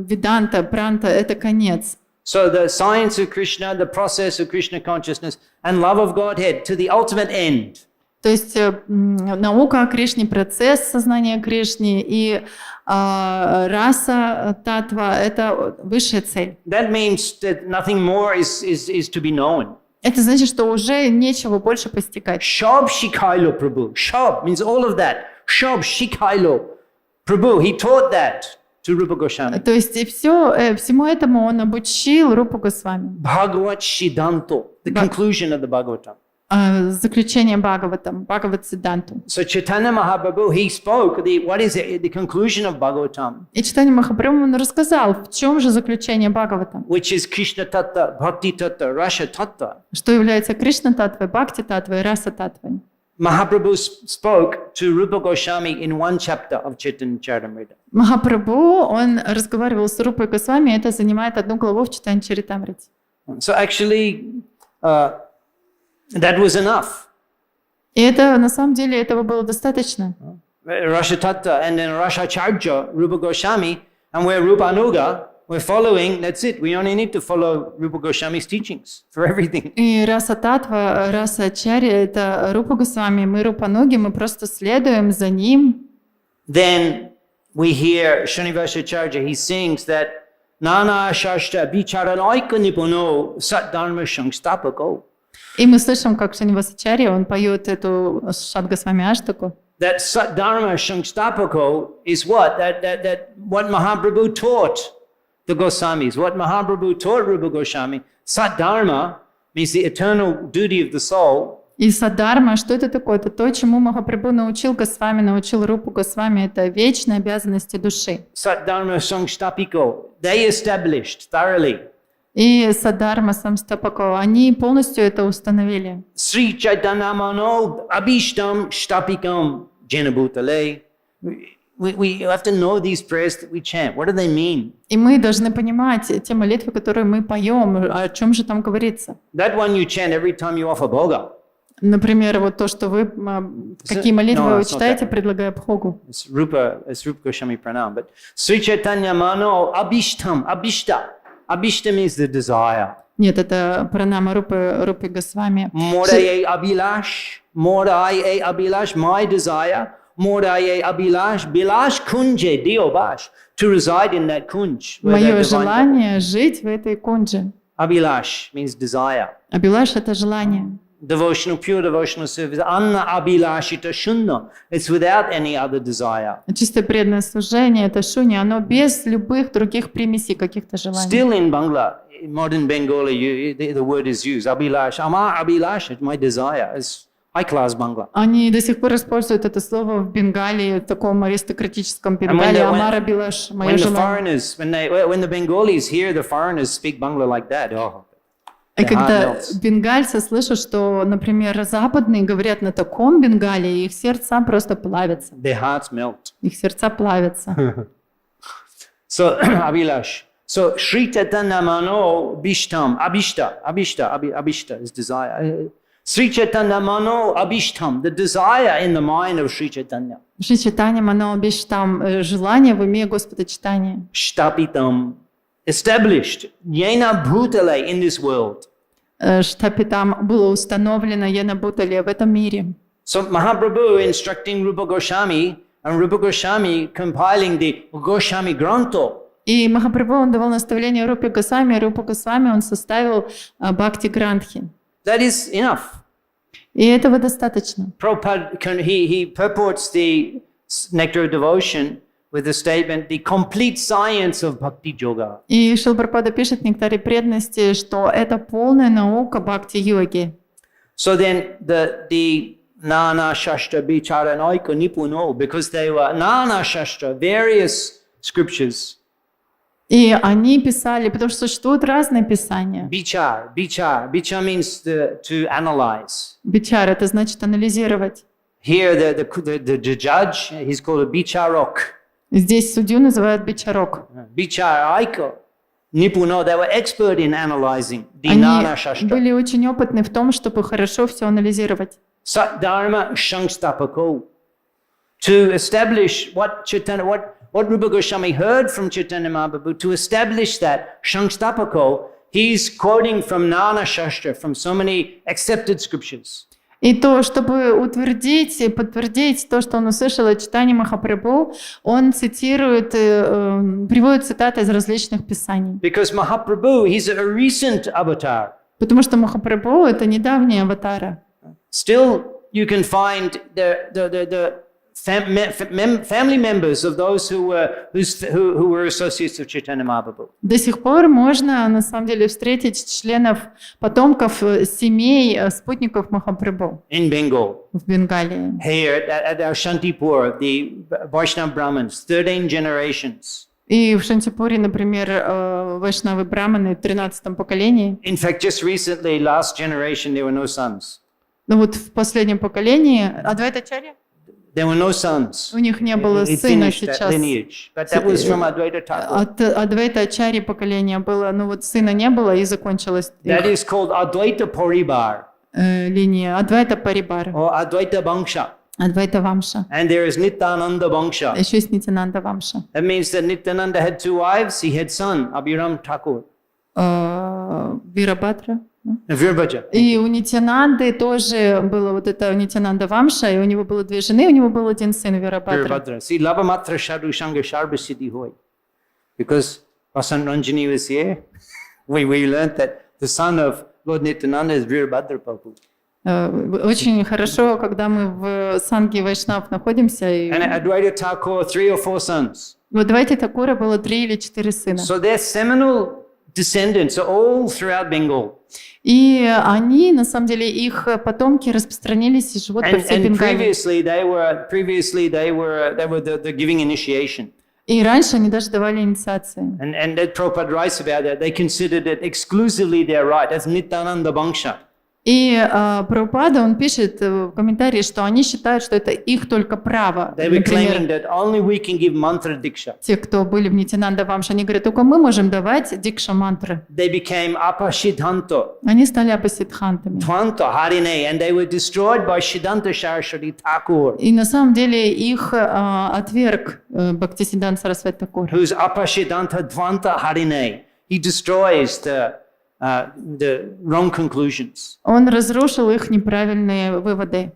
Веданта, Пранта — это конец. So the science of Krishna, the process of Krishna consciousness, and love of Godhead to the ultimate end. То есть наука о Кришне, процесс сознания Кришны и раса татва — это высшая цель. That means that nothing more is to be known. Это значит, что уже нечего больше постигать. Shab Shikailo Prabhu. Shab means all of that. Shab Shikailo Prabhu. He taught that to Rupa Goswami. То есть и всему этому он обучил Рупу Госвами. Bhagavat Siddhanto, the conclusion of the Bhagavatam. Заключение Бхагаватам, Бхагават Сиддханту. So Chaitanya Mahaprabhu, he spoke the conclusion of Bhagavatam, И читание Махапрабху он рассказал, в чем же заключение Бхагаватам, which is Krishna Tattva, Bhakti Tattva, Rasa Tattva. что является Кришна Татвой, Бхакти Татвой и Раса Татвой. Mahaprabhu spoke to Rupa Goswami in one chapter of Chaitanya Charitamrita. Махапрабху, он разговаривал с Рупой Госвами, это занимает одну главу в читании Чаритамрити. So actually, that was enough. И это, на самом деле, этого было достаточно. Rasa Tattva and then Rasa Charja, Rupa Goswami, and we're Rupa Anuga, we're following, that's it. We only need to follow Rupa Goswami's teachings for everything. И Раса Татва, Раса Ачарья — это Рупа Госвами, мы Рупаноги, мы просто следуем за ним. Then we hear Srinivasacharya, he sings that Nana Shashtra Bicharanaika Nipuno Sat Dharma Shangstapako. И мы слышим, как Шривасачарья, он поет эту Шат Госвами Аштаку. That Sat Dharma Shangstapako is what? That what Mahaprabhu taught the Goswamis, what Mahaprabhu taught Rupa Goswami. Sat Dharma means the eternal duty of the soul. И Садхарма, что это такое? Это то, чему Махапрабху научил Госвами, научил Рупу Госвами. Это вечные обязанности души. Sat Dharma Shangstapiko, they established thoroughly. И Садхарма, Самстапако, они полностью это установили. Sri Chaitanya Mano Abhishtam Shtapikam Janabhutale. We have to know these prayers that we chant. What do they mean? И мы должны понимать те молитвы, которые мы поем, о чем же там говорится. That one you chant every time you offer bhoga. Например, вот то, что вы, какие молитвы No, вы it's not читаете, that. предлагая Бхогу. It's Rupa Goswami Pranam. But Sri Chaitanya Mano Abhishtam, Abhishta. Abhishta means the desire. Нет, это пранама Рупы Госвами. Moraye Abhilash, Moraye Abhilash, my desire. modaye abhilash bilash kunje diobash, to reside in that kunj. where Мое that divine желание жить в этой кунже. Abhilash means desire. Абилаш — это желание. Devotional, pure devotional service. Anna abhilashita shunna. It's without any other desire. Чистое преданное служение — это шуня, оно без любых других примесей, каких-то желаний. Still in Bangla, in modern Bengali, the word is used. Abhilash. Amar abhilash, it's my desire. It's high-class Bangla. Они до сих пор используют это слово в Бенгалии, в таком аристократическом Бенгалии. Амар Абилаш — мое When the желание. foreigners, when the Bengalis hear the foreigners speak Bangla like that, oh, И their heart когда melts. бенгальцы слышат, что, например, западные говорят на таком Бенгалии, их сердца просто плавятся. Their hearts melt. Их сердца плавятся. So, abhilash. So, Shri Chaitanya Mano Bishtam, Abhishta is desire. Sri Chaitanya Mano Abhishtam, the desire in the mind of Sri Chaitanya. Шри Чайтанья Мано Абиштам, желание в уме Господа читания. Shtapitam, established, Yena Bhutale in this world. Штапитам было установлено Йена Бутале в этом мире. So, Mahaprabhu instructing Rupa Goswami, and Rupa Goswami compiling the Goswami Granto. И Махапрабху, он давал наставление Рупе Госвами, Рупа Госвами он составил Бхакти Грантхи. That is enough. И этого достаточно. Prabhupada, he purports the Nectar of Devotion with the statement, the complete science of Bhakti Yoga. И Шрила Прабхупада пишет в Нектаре преданности, что это полная наука бхакти-йоги. So then the Nana Shastra Bichara Naika Nipuno, because they were Nana Shastra, various scriptures. И они писали, потому что существуют разные писания. Bichar means to analyze. Бичар — это значит анализировать. Here the judge, he's called a Bicharok. Здесь судью называют бичарок. Bicharaika Nipuno, they were expert in analyzing the Они Nana Shastra. были очень опытны в том, чтобы хорошо все анализировать. Satdharma Shangstapako, to establish what Rupa Goswami heard from Chaitanya Mahaprabhu, to establish that Shangstapako, he's quoting from Nana Shastra, from so many accepted scriptures. И то, чтобы утвердить и подтвердить то, что он услышал от читания Махапрабху, он цитирует, приводит цитаты из различных писаний. Because Mahaprabhu, he's a recent avatar. Потому что Махапрабху — это недавний аватара. Still, you can find the family members of those who were associates of Chaitanya Mahaprabhu. До сих пор можно, на самом деле, встретить членов, потомков семей, спутников Махапрабху In Bengal. в Бенгалии. Here at our Shantipur, the Vaishnava Brahmins, 13 generations. И в Шантипуре, например, вайшнавы браманы в 13-м поколении. In fact, just recently, last generation, there were no sons. Ну вот в последнем поколении Адвайтачарья, There were no sons. у них не было It сына finished that сейчас. lineage. But that was from Advaita Thakur. От Адвайтачарьи поколения было, ну вот сына не было и закончилась That их, is called Advaita Paribar линия Адвайта Парибар, or Advaita Bangsha. Адвайта Вамша. And there is Nityananda Bangsha. Еще есть Нитянанда Вамша. That means that Nityananda had two wives. He had son, Abhiram Thakur. Вирабхадра. Virbaja. И у Нитянанды тоже было вот это Нитянанда Вамша, и у него было две жены, у него был один сын Вирабхадра. Virabhadra. See, Labamatra Sadhu Sangha Sharvasiddhi Hoy. Because Vasant Ranjani was here, we learned that the son of Lord Nityananda is Virabhadra Prabhu. Очень хорошо, когда мы в Санге Вайшнав находимся. И And Advaita Thakur, 3 or 4 sons. вот давайте Такура было 3 или 4 сына. So their seminal descendants are all throughout Bengal. И они, на самом деле, их потомки распространились и живут по всей And Бенгалии. previously they were the giving initiation. И раньше они даже давали инициации. And that Prabhupada writes about that. They considered it exclusively their right. That's Nityananda Bangsha. И Прабхупада, он пишет в комментарии, что они считают, что это их только право. They were claiming Например, that only we can give mantra diksha. те, кто были в Нитянанда Вамша, они говорят, только мы можем давать дикша-мантры. They became apashidhanto, Они стали апасидхантами. Dhvanta Harine, and they were destroyed by Siddhanta Saraswati Thakur, И на самом деле их отверг Бхактисиддханта Сарасвати Такур. who's apashidhanta Dhvanta Harine. He destroys the wrong conclusions. Он разрушил их неправильные выводы.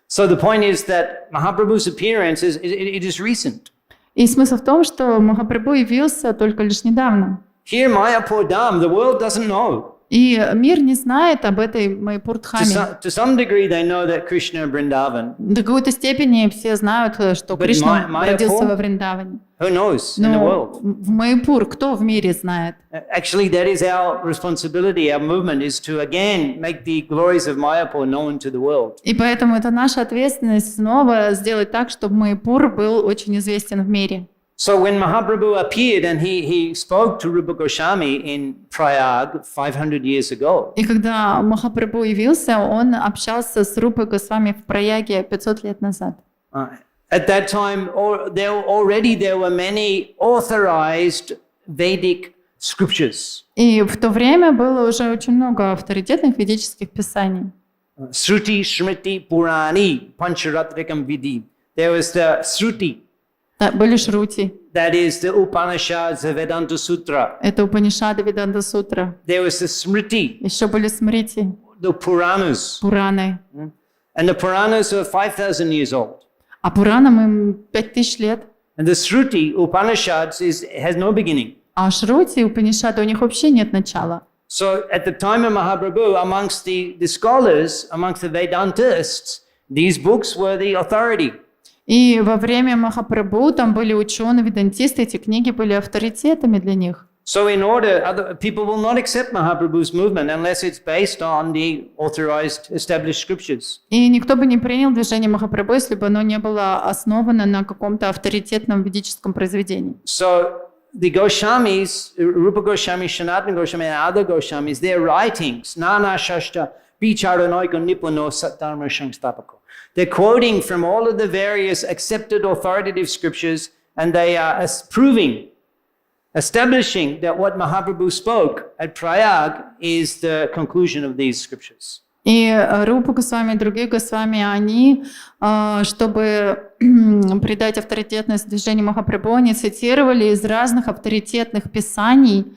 So the point is that Mahaprabhu's appearance it is recent. И смысл в том, что Махапрабху явился только лишь недавно. Here, Mayapur Dham, the world doesn't know. И мир не знает об этой Майяпур-дхаме. To some degree, they know that Krishna Vrindavan. До какой-то степени все знают, что Кришна родился во Вриндаване. Who knows in the Но world? в Майяпур кто в мире знает? Actually, that is our responsibility. Our movement is to again make the glories of Mayapur known to the world. И поэтому это наша ответственность снова сделать так, чтобы Майяпур был очень известен в мире. So when Mahaprabhu appeared and he spoke to Rupa Goswami in Prayag 500 years ago. И когда Махапрабху явился, он общался с Рупой Госвами в Праяге 500 лет назад. At that time, there were many authorized Vedic scriptures. И в то время было уже очень много авторитетных ведических писаний. Shruti, Smriti, Purani, Pancharatrikam Vidhi. There was the Shruti. Да, были шрути. That is the Upanishads, the Vedanta Sutra. Это Упанишады, Веданта Сутра. There was the Smriti, Еще были смрити, the Puranas. Пураны. And the Puranas are 5,000 years old. А Пуранам им 5000 лет. And the Shruti, Upanishads, has no beginning. А шрути, Упанишады, у них вообще нет начала. So at the time of Mahaprabhu, amongst the scholars, amongst the Vedantists, these books were the authority. И во время Махапрабху там были ученые, ведантисты, эти книги были авторитетами для них. So people will not accept Mahaprabhu's movement unless it's based on the authorized, established scriptures. И никто бы не принял движение Махапрабху, если бы оно не было основано на каком-то авторитетном ведическом произведении. So the Goswamis, Rupa Goswami, Sanatana Goswami, and other Goswamis, their writings, Nana Shashta, Vicharanoika Nipuno Satdharma Shangstapako. They're quoting from all of the various accepted authoritative scriptures, and they are establishing that what Mahaprabhu spoke at Prayag is the conclusion of these scriptures. И Рупа Госвами и другие Госвами, они, чтобы придать авторитетность движению Махапрабху, они цитировали из разных авторитетных писаний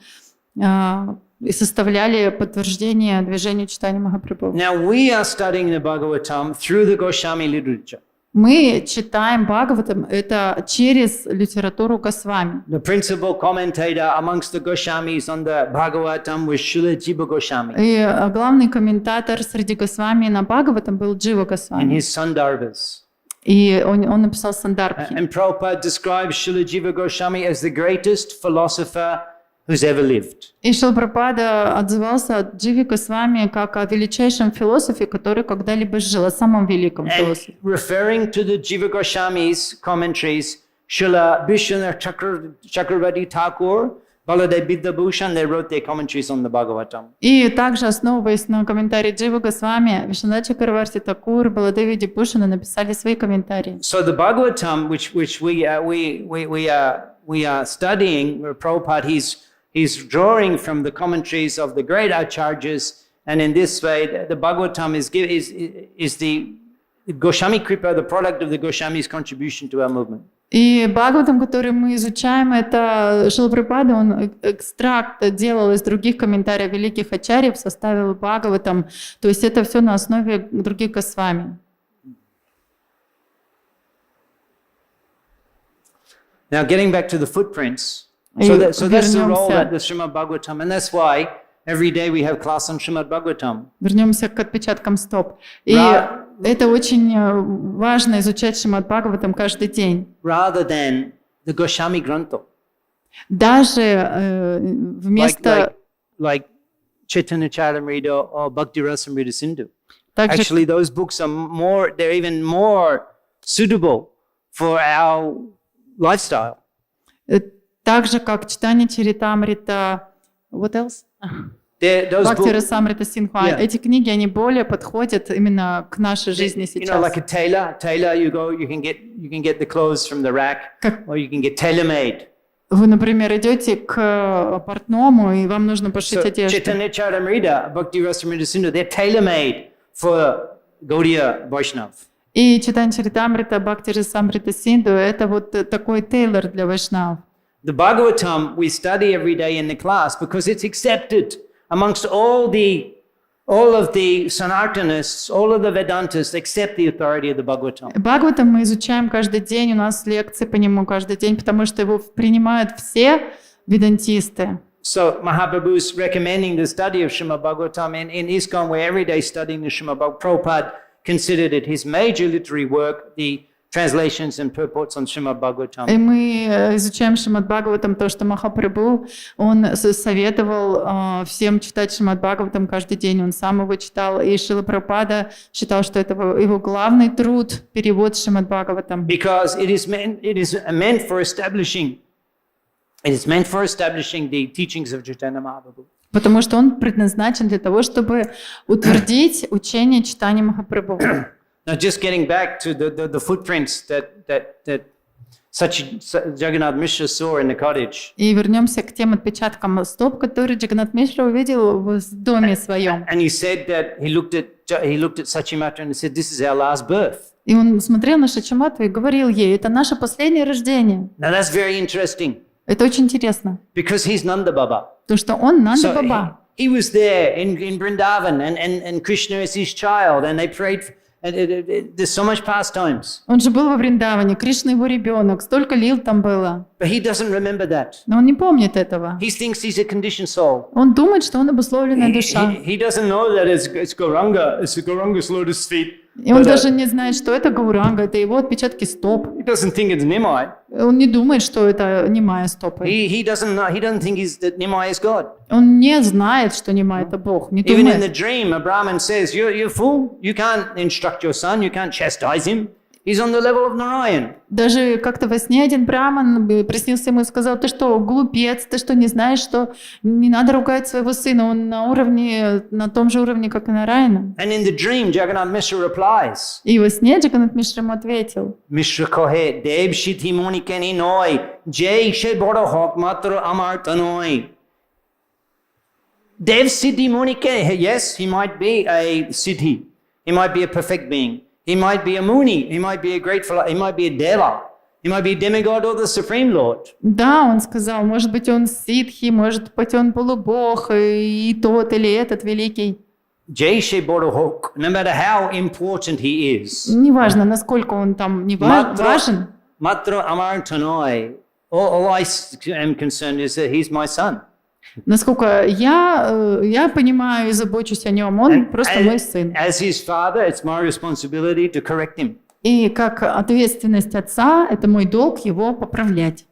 и составляли подтверждение движению читания Махапрабху. Now we are studying the Bhagavatam through the Goswami literature. Мы читаем Бхагаватам это через литературу Госвами. The principal commentator amongst the Goswamis on the Bhagavatam was Srila Jiva Goswami. И главный комментатор среди Госвами на Бхагаватам был Джива And Госвами. his Sandarbhas. И он написал Сандарбхи. And Prabhupada describes Srila Jiva Goswami as the greatest philosopher who's ever lived. И Шрила Прабхупада отзывался о Дживе Госвами как о величайшем философе, который когда-либо жил, о самом великом And философе. referring to the Jiva Goswami's commentaries, Srila Vishwanath Chakravarti Thakur, Baladev Vidyabhushan, they wrote their commentaries on the Bhagavatam. И также, основываясь на комментарии Дживы Госвами, Вишванат Чакраварти Такур, Баладев Видябхушана написали свои комментарии. So the Bhagavatam, which we are studying, Prabhupada, he's drawing from the commentaries of the great acharyas, and in this way, the Bhagavatam is the Goswami Kripa, the product of the Goswami's contribution to our movement. И Бхагаватам, который мы изучаем, это Шрила Прабхупада, он экстракт делал из других комментариев великих ачарьев, составил Бхагаватам, то есть это все на основе других Госвами. Now, getting back to the footprints, so that's the role that the Shrimad-bhagavatam, and that's why every day we have class on Shrimad-bhagavatam. Вернемся к отпечаткам стоп. И это очень важно изучать Шримад-бхагаватам каждый день. Rather than the Goswami Grantha. Даже вместо... Like Chaitanya Charitamrita or Bhakti Rasamrita Sindhu. Также, Actually, those books are they're even more suitable for our lifestyle. так же, как читание Чаритамрита... What else? Бхакти Расамрита Синху. Эти книги, они более подходят именно к нашей жизни сейчас. You know, like a tailor, you can get the clothes from the rack, or you can get tailor-made. Вы, например, идете к портному, и вам нужно пошить одежду. Chaitanya Charitamrita, Bhakti Rasamrita Sindhu, they're tailor-made for Gaudiya Vaishnav. И читание Чаритамрита, Бхакти Расамрита Синху, это вот такой тейлор для вайшнав. The Bhagavatam we study every day in the class because it's accepted amongst all the all of the Sanatanists, all of the Vedantists accept the authority of the Bhagavatam. Бхагаватам мы изучаем каждый день, у нас лекции по нему каждый день, потому что его принимают все ведантисты. So Mahaprabhu is recommending the study of Shrimad-bhagavatam in ISKCON. We're every day studying the Shrimad-bhagavatam. Prabhupada considered it his major literary work, the translations and purports on Shrimad-bhagavatam. И мы изучаем Шримад-бхагаватам, то, что Махапрабху, он советовал всем читать Шримад-бхагаватам каждый день, он сам его читал, и Шрила Прабхупада считал, что это его главный труд, перевод Шримад-бхагаватам. Because it is meant for establishing the teachings of Chaitanya Mahaprabhu. Потому что он предназначен для того, чтобы утвердить учение читания Махапрабху. Now, just getting back to the footprints that Jagannath Mishra saw in the cottage. И вернемся к тем отпечаткам стоп, которые Джаганнат Мишра увидел в доме своем. And he said that he looked at Sachimatra and said, "This is our last birth." И он смотрел на Шачимату и говорил ей: это наше последнее рождение. Now that's very interesting. Это очень интересно. Because he's Nanda Baba. То, что он Нанда So Баба. he was there in Vrindavan and Krishna is his child and they prayed. There's so much pastimes. Он же был во Вриндаване, Кришна его ребенок, столько лил там было. But he doesn't remember that. Но он не помнит этого. He thinks he's a conditioned soul. Он думает, что он обусловленная душа. He doesn't know that it's Gauranga's lotus feet. И он даже не знает, что это Гауранга, это его отпечатки стоп. He doesn't think it's Nimai. Он не думает, что это Нимая стопы. He doesn't know. He doesn't think that Nimai is God. Он не знает, что Нимай это Бог, не Even in the думает. dream, a Brahmin says, "You're a fool. You can't instruct your son. You can't chastise him. He's on the level of Narayan." Даже как-то во сне один браман приснился ему и сказал: ты что, глупец, ты что, не знаешь, что не надо ругать своего сына, он на том же уровне, как и Нараяна. And in the dream, Jagannath Mishra replies, И во сне Джаганнат Мишра ему ответил: Mishra kohe, Dev Shiti Monikani Noi, Jay She Bora Hok Matra Amartanoi. Dev Siddhi Monikani, yes, he might be a Siddhi, he might be a perfect being. He might be a Muni, he might be a great philosopher, he might be a Deva, he might be a demigod or the Supreme Lord. Да, он сказал, может быть, он ситхи, может быть, он полубог, и тот или этот великий. Jayshe Borohok, no matter how important he is. Неважно, насколько он там не важен. Matra Amar Tanoi. All I am concerned is that he's my son. Насколько я понимаю и забочусь о нем, он просто мой сын. As his father, it's my responsibility to correct him. И как ответственность отца, это мой долг его поправлять.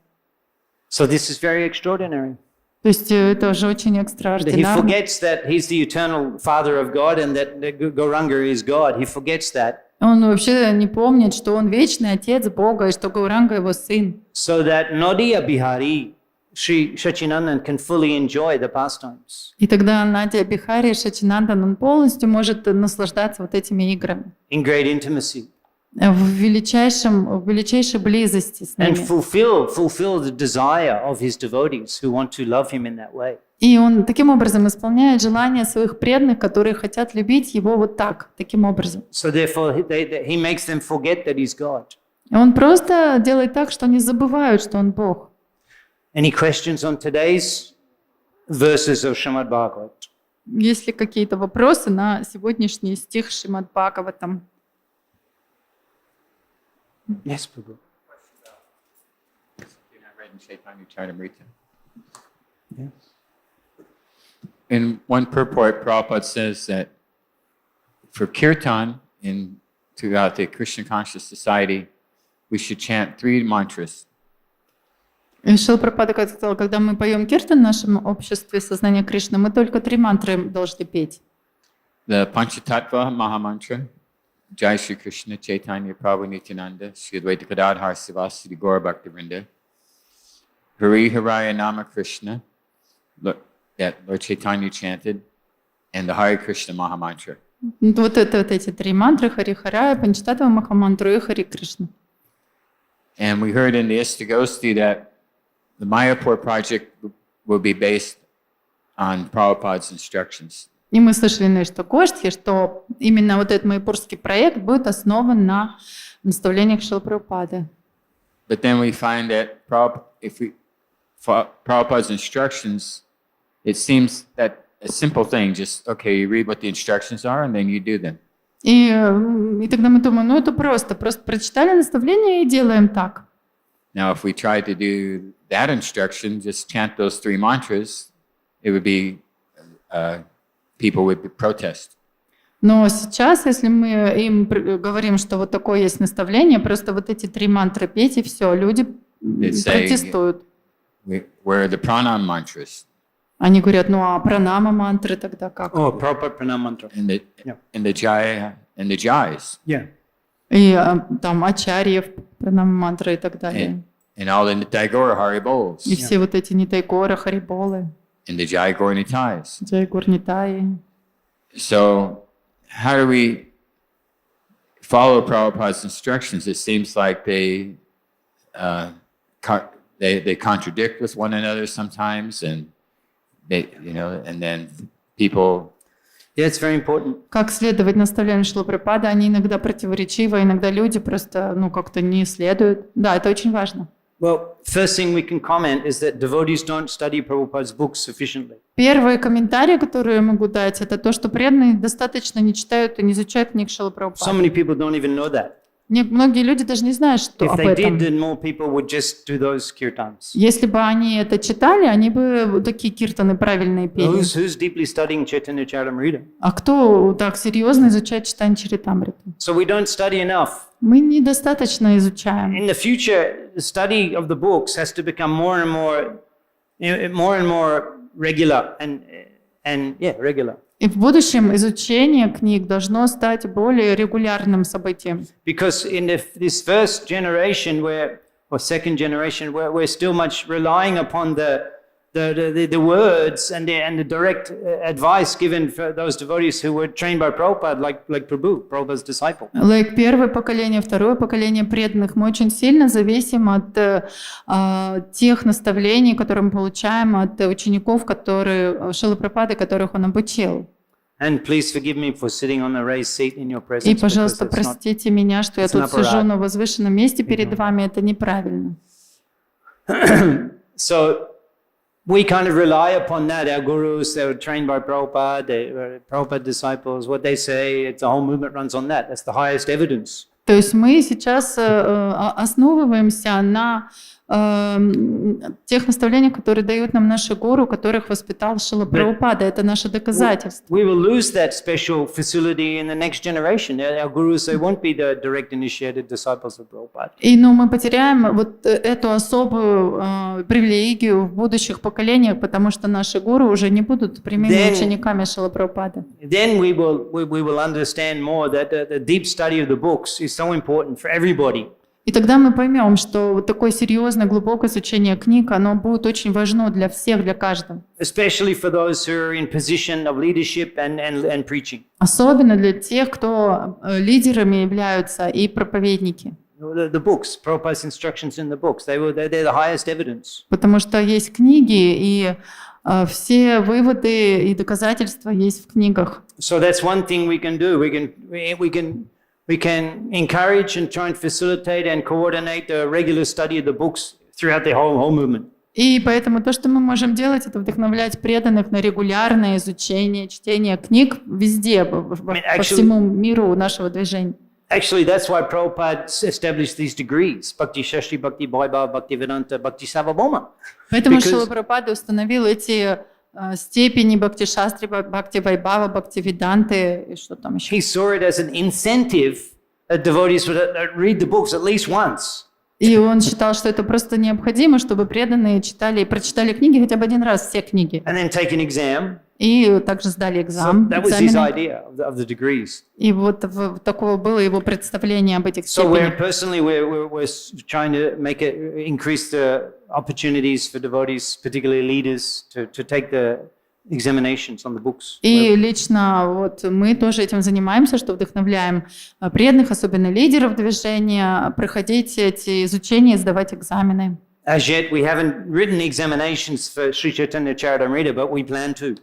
So this is very extraordinary. То есть это же очень He экстраординарно. forgets that he's the eternal father of God and that Gauranga is God. He forgets that. Он вообще не помнит, что он вечный отец Бога, и что Гауранга его сын. So that Nadiya Bihari, Sri Sachinandan can fully enjoy the pastimes. И тогда Надя Бихари Шачинандан, он полностью может наслаждаться вот этими играми. In great intimacy. В величайшей близости с And ними. fulfill the desire of his devotees who want to love him in that way. И он таким образом исполняет желания своих преданных, которые хотят любить его вот так, таким образом. So therefore he makes them forget that he's God. И он просто делает так, что они забывают, что он Бог. Any questions on today's verses of Shrimad-bhagavatam? Есть ли какие-то вопросы на сегодняшний стих Шримад-бхагаватам? Yes, Prabhu. Yes. In one purport, Prabhupada says that for kirtan throughout the Krishna conscious society, we should chant 3 mantras. Шрила Прабхупада сказал, когда мы поем киртан в нашем обществе сознания Кришны, мы только 3 мантры должны петь. The Panchatattva Mahamantra, Jai Shri Krishna Chaitanya Prabhu Nityananda, Shri Advaita Gadadhar Sivasadi Gaura Bhaktivinoda, Hari Haraya Nama Krishna, that Lord Chaitanya chanted, and the Hare Krishna Mahamantra. Вот эти 3 мантры, Хари Харая, Панчататтва Махамантру и Хари Кришна. And we heard in the Istagosti that the Mayapur project will be based on Prabhupada's instructions. И мы слышали на Иштагоштхе, что именно вот этот майяпурский проект будет основан на наставлениях Шрилы Прабхупады. But then we find that Prabhupada's instructions, it seems that a simple thing. Just, okay, you read what the instructions are and then you do them. И тогда мы думаем, ну это просто прочитали наставление и делаем так. Now, if we tried to do that instruction, just chant those 3 mantras, it would be, people would protest. Но сейчас, если мы им говорим, что вот такое есть наставление, просто вот эти 3 мантры петь, и все, люди протестуют. Where are the pranam mantras? Они говорят, ну а пранама мантры тогда как? Oh, proper pranam mantra. And the jai and the jais. Yeah. И там ачарьев, пранама мантры и так далее. And all in the Tagore Haribols. И все вот эти нитайгоры, хариболы, And the Jai Gornitais. джайгурнитаи. So, how do we follow Prabhupada's instructions? It seems like they contradict with one another sometimes, and they, and then people. Yeah, it's very important. Как следовать наставлениям Шрилы Прабхупады, они иногда противоречивы, иногда люди просто, как-то не следуют. Да, это очень важно. Well, first thing we can comment is that devotees don't study Prabhupada's books sufficiently. Первый комментарий, который я могу дать, это то, что преданные достаточно не читают и не изучают книг Шрилы So Прабхупады. many people don't even know that. Многие люди даже не знают, что If об they этом. did, then more people would just do those kirtans. Если бы они это читали, они бы вот такие киртаны правильные пели. Who's deeply studying Chaitanya Charitamrita? А кто так серьезно изучает читание Чаритамриты? So we don't study enough. Мы недостаточно изучаем. In the future, the study of the books has to become more and more regular and regular. И в будущем изучение книг должно стать более регулярным событием. Because in this first generation, or second generation, where we're still much relying upon the words and the direct advice given for those devotees who were trained by Prabhupada, like Prabhupada's disciple. Первое поколение, второе поколение преданных, мы очень сильно зависим от тех наставлений, которые мы получаем от учеников, Шрилы Прабхупады, которых он обучил. And please forgive me for sitting on a raised seat in your presence. И, пожалуйста, простите меня, что я тут сижу на возвышенном месте перед вами, это неправильно. So we kind of rely upon that. Our gurus, they were trained by Prabhupada, they were Prabhupada disciples. What they say, the whole movement runs on that. That's the highest evidence. То есть мы сейчас основываемся на тех наставлениях, которые дают нам наши гуру, которых воспитал Шрила Прабхупада. Это наше доказательство. We will lose that special facility in the next generation. Our gurus, they won't be the direct initiated disciples of Prabhupada. Мы потеряем вот эту особую привилегию в будущих поколениях, потому что наши гуру уже не будут прямыми учениками Шрилы Прабхупады. Then we will understand more that the deep study of the books is so important for everybody. И тогда мы поймем, что вот такое серьезное, глубокое изучение книг, оно будет очень важно для всех, для каждого. Especially for those who are in position of leadership and preaching. Особенно для тех, кто лидерами являются и проповедники. The books, Prabhupada's instructions in the books, they're the highest evidence. Потому что есть книги, и все выводы и доказательства есть в книгах. So that's one thing we can do. We can encourage and try and facilitate and coordinate the regular study of the books throughout the whole movement. И поэтому то, что мы можем делать, это вдохновлять преданных на регулярное изучение, чтение книг везде, по всему миру нашего движения. Actually, that's why Prabhupada established these degrees: Bhakti Shastri, Bhakti Vaibhava, Bhakti Vedanta, Bhakti Sarvabhauma. Поэтому Шрила Прабхупада установил эти степени Бхакти-шастри, Бхакти-вайбхава, Бхакти-веданты и что там еще. He saw it as an incentive that devotees would read the books at least once. И он считал, что это просто необходимо, чтобы преданные читали и прочитали книги хотя бы один раз, все книги. And then take an exam. И также сдали экзамен. So that was his idea of the degrees. И вот такого было его представление об этих степенях. So we're trying to increase the opportunities for devotees, particularly leaders, to take the examinations on the books. И лично вот мы тоже этим занимаемся, что вдохновляем преданных, особенно лидеров движения, проходить эти изучения и сдавать экзамены. As yet, we haven't written examinations for Sri Chaitanya Charitamrita, but we plan to.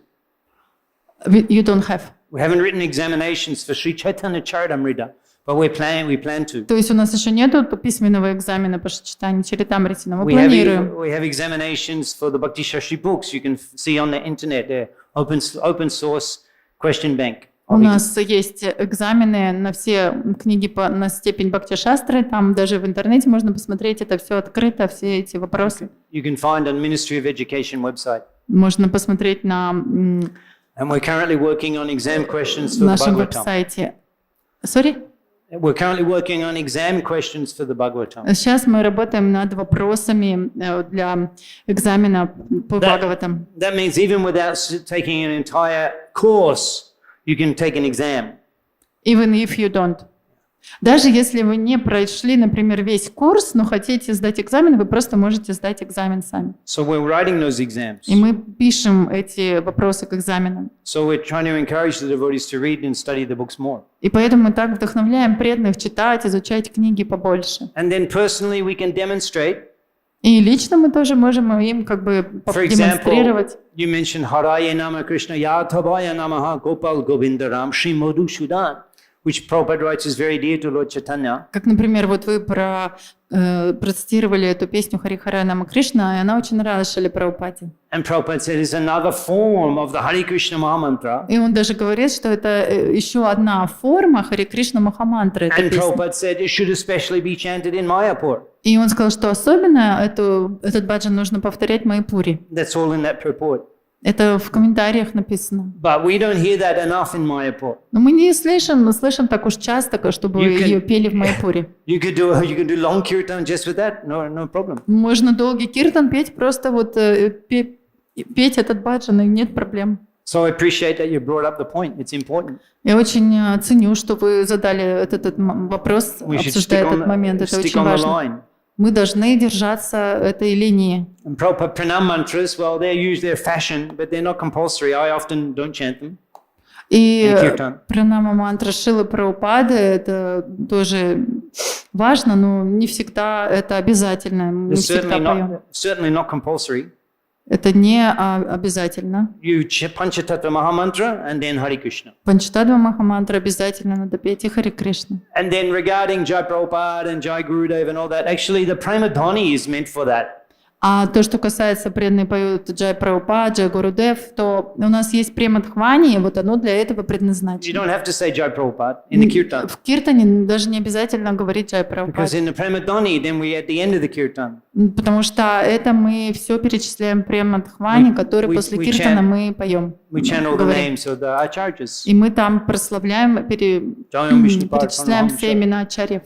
You don't have. We haven't written examinations for Sri Chaitanya Charitamrita, but we plan to. То есть у нас еще нету письменного экзамена по читанию Чаритамрити, но мы планируем. We have examinations for the Bhakti Shastri books. You can see on the internet there open source question bank. У нас есть экзамены на все книги на степень Бхакти-шастры, там даже в интернете можно посмотреть, это все открыто, все эти вопросы. You can find on Ministry of Education website. Можно посмотреть на And we're currently working on exam questions for the нашем Bhagavatam. веб-сайте. Sorry? We're currently working on exam questions for the Bhagavatam. Сейчас мы работаем над вопросами для экзамена по Бхагаватам. That means even without taking an entire course, you can take an exam. Even if you don't. Даже если вы не прошли, например, весь курс, но хотите сдать экзамен, вы просто можете сдать экзамен сами. So we're writing those exams. И мы пишем эти вопросы к экзаменам. So we're trying to encourage the devotees to read and study the books more. И поэтому мы так вдохновляем преданных читать, изучать книги побольше. And then personally we can demonstrate. И лично мы тоже можем им как бы For демонстрировать. example, you mentioned Haraya Nama Krishna Yathabaya Namaha Gopal Govindaram Shri Madhusudan, which Prabhupada writes is very dear to Lord Chaitanya. Как, например, вот вы процитировали эту песню Хари Харая Нама Кришна, и она очень нравилась Шриле Прабхупаде. And Prabhupada said it's another form of the Hare Krishna Mahamantra. И он даже говорит, что это еще одна форма Хари Кришна Махамантры. And Prabhupada said it should especially be chanted in Mayapur. И он сказал, что особенно этот баджан нужно повторять в Майяпуре. That's all in that purport. Это в комментариях написано. But we don't hear that enough in Mayapur. Но мы не слышим, мы слышим так уж часто, чтобы ее пели в Майяпуре. You can do long kirtan just with that, no problem. Можно долгий киртан петь, просто вот петь этот баджан, и нет проблем. So I appreciate that you brought up the point. It's important. Я очень ценю, что вы задали этот вопрос, обсуждая этот момент. Это очень важно. Мы должны держаться этой линии. And proper pranam mantras, well, they're used, they're fashion, but they're not compulsory. I often don't chant them. И пранама мантра Шрилы Прабхупады это тоже важно, но не всегда это обязательно. Мы всегда поем. Certainly not compulsory. Это не обязательно. You Panchatattva Mahamantra and then Hare Krishna. Панчататтва Махамантра обязательно надо петь и Хари Кришна. And then regarding Jai Prabhupada and Jai Gurudev and all that, actually the Prema Dhani is meant for that. А то, что касается преданные поют Джай Прабхупад, Джай Гурудев, то у нас есть премадхвани, вот оно для этого You предназначено. don't have to say Jai Prabhupada in the kirtan. В киртане даже не обязательно говорить Джай Прабхупад. Because in the Prema Dhani, then we at the end of the kirtan. Потому что это мы все перечисляем премадхвани, которые после киртана мы поем. We chant all the names of the acharyas. И мы там прославляем, перечисляем все имена ачарьев.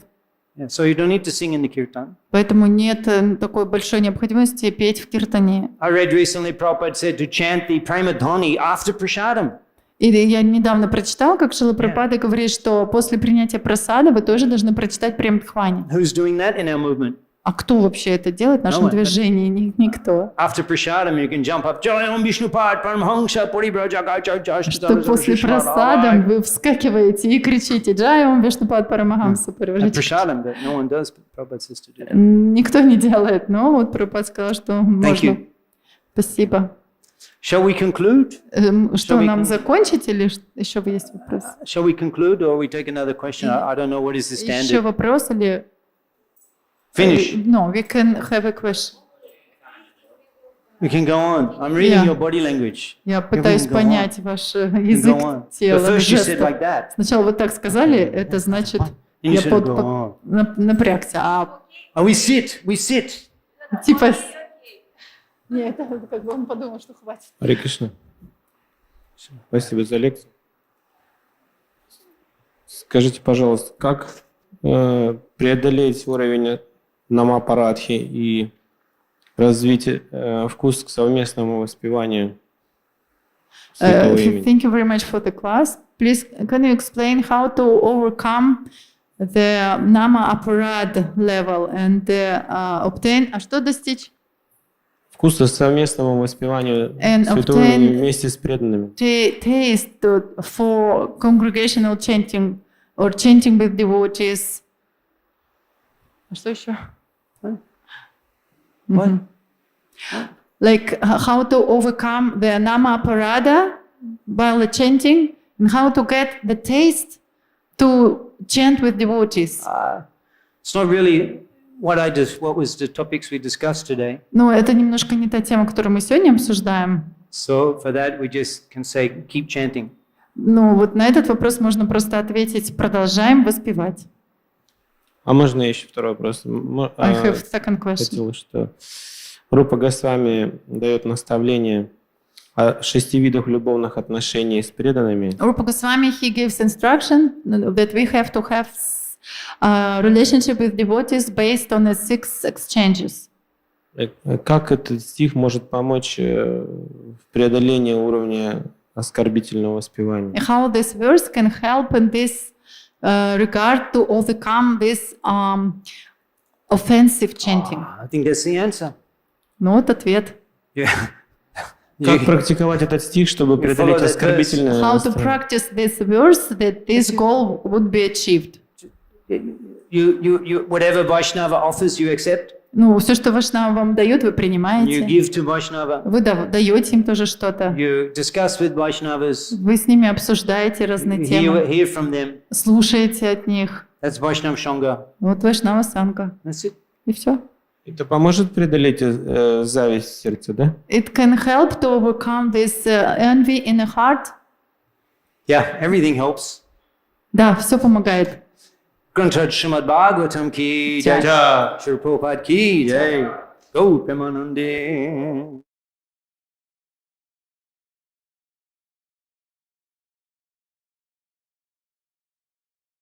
Yeah, so you don't need to sing in the kirtan. Поэтому нет такой большой необходимости петь в киртане. I read recently Prabhupada said to chant the Prema Dhani after prasadam. И я недавно прочитал, как Шрила Прабхупада говорит, что после принятия прасада вы тоже должны прочитать премадхвани. Who's doing that in our movement? А кто вообще это делает в нашем движении? Никто. After prasadam, you can jump up. Jai Om Vishnupad Paramhamsa Paribraja Gajaj. Что после прасада вы вскакиваете и кричите «Джай Ом Вишнупад Парамахамса». Prasadam that no one does, but Prabhupada says to do. Никто не делает, но вот Прабхупада сказал, что можно. Спасибо. Shall we conclude? Что, нам закончить или еще есть вопрос? Shall we conclude or we take another question? I don't know what is the standard. Еще вопрос или... Finish. No, we can have a question. We can go on. I'm reading your body language. Я пытаюсь понять ваш язык тела. But first you said like that. Сначала вы так сказали, это значит, я напрягся. А we sit. Типа... Нет, как бы он подумал, что хватит. Харе Кришна. Спасибо за лекцию. Скажите, пожалуйста, как преодолеть уровень намапарадхи и развить вкус к совместному воспеванию святого имени? Thank you very much for the class. Please, can you explain how to overcome the nama aparad level and obtain... А что достичь? Вкус к совместному воспеванию святого имени вместе с преданными. Taste for congregational chanting or chanting with devotees. А что еще? What? Like how to overcome the nama aparada while chanting and how to get the taste to chant with devotees. It's not really what was the topics we discussed today. Но это немножко не та тема, которую мы сегодня обсуждаем. So for that, we just can say, keep chanting. Ну, вот на этот вопрос можно просто ответить, продолжаем воспевать. А можно еще второй вопрос? I have second question. Хотел, что Рупа Госвами дает наставление о 6 видах любовных отношений с преданными. Rupa Goswami, he gives instruction that we have to have a relationship with devotees based on the 6 exchanges. Как этот стих может помочь в преодолении уровня оскорбительного воспевания? How this verse can help in this regard to overcome this offensive chanting? I think that's the answer. Ну вот ответ. Yeah. Как практиковать этот стих, чтобы преодолеть оскорбительное How to настроение? practice this verse that this goal would be achieved. You, whatever Vaishnava offers, you accept. Ну, все, что Вайшнава вам дает, вы You принимаете. give to Vaishnava. Вы даете им тоже что-то. You discuss with Vaishnavas. Вы с ними обсуждаете разные темы, Hear from them. слушаете от них. That's Vaishnava Shanga. Вот Вайшнава Санга. That's it. И все. Это поможет преодолеть зависть в сердце, да? It can help to overcome this envy in the heart. Yeah, everything helps. Да, все помогает. Grantha Shrimad-bhagavatam ki jai. Shri Prabhupada ki jai. Go Premanande.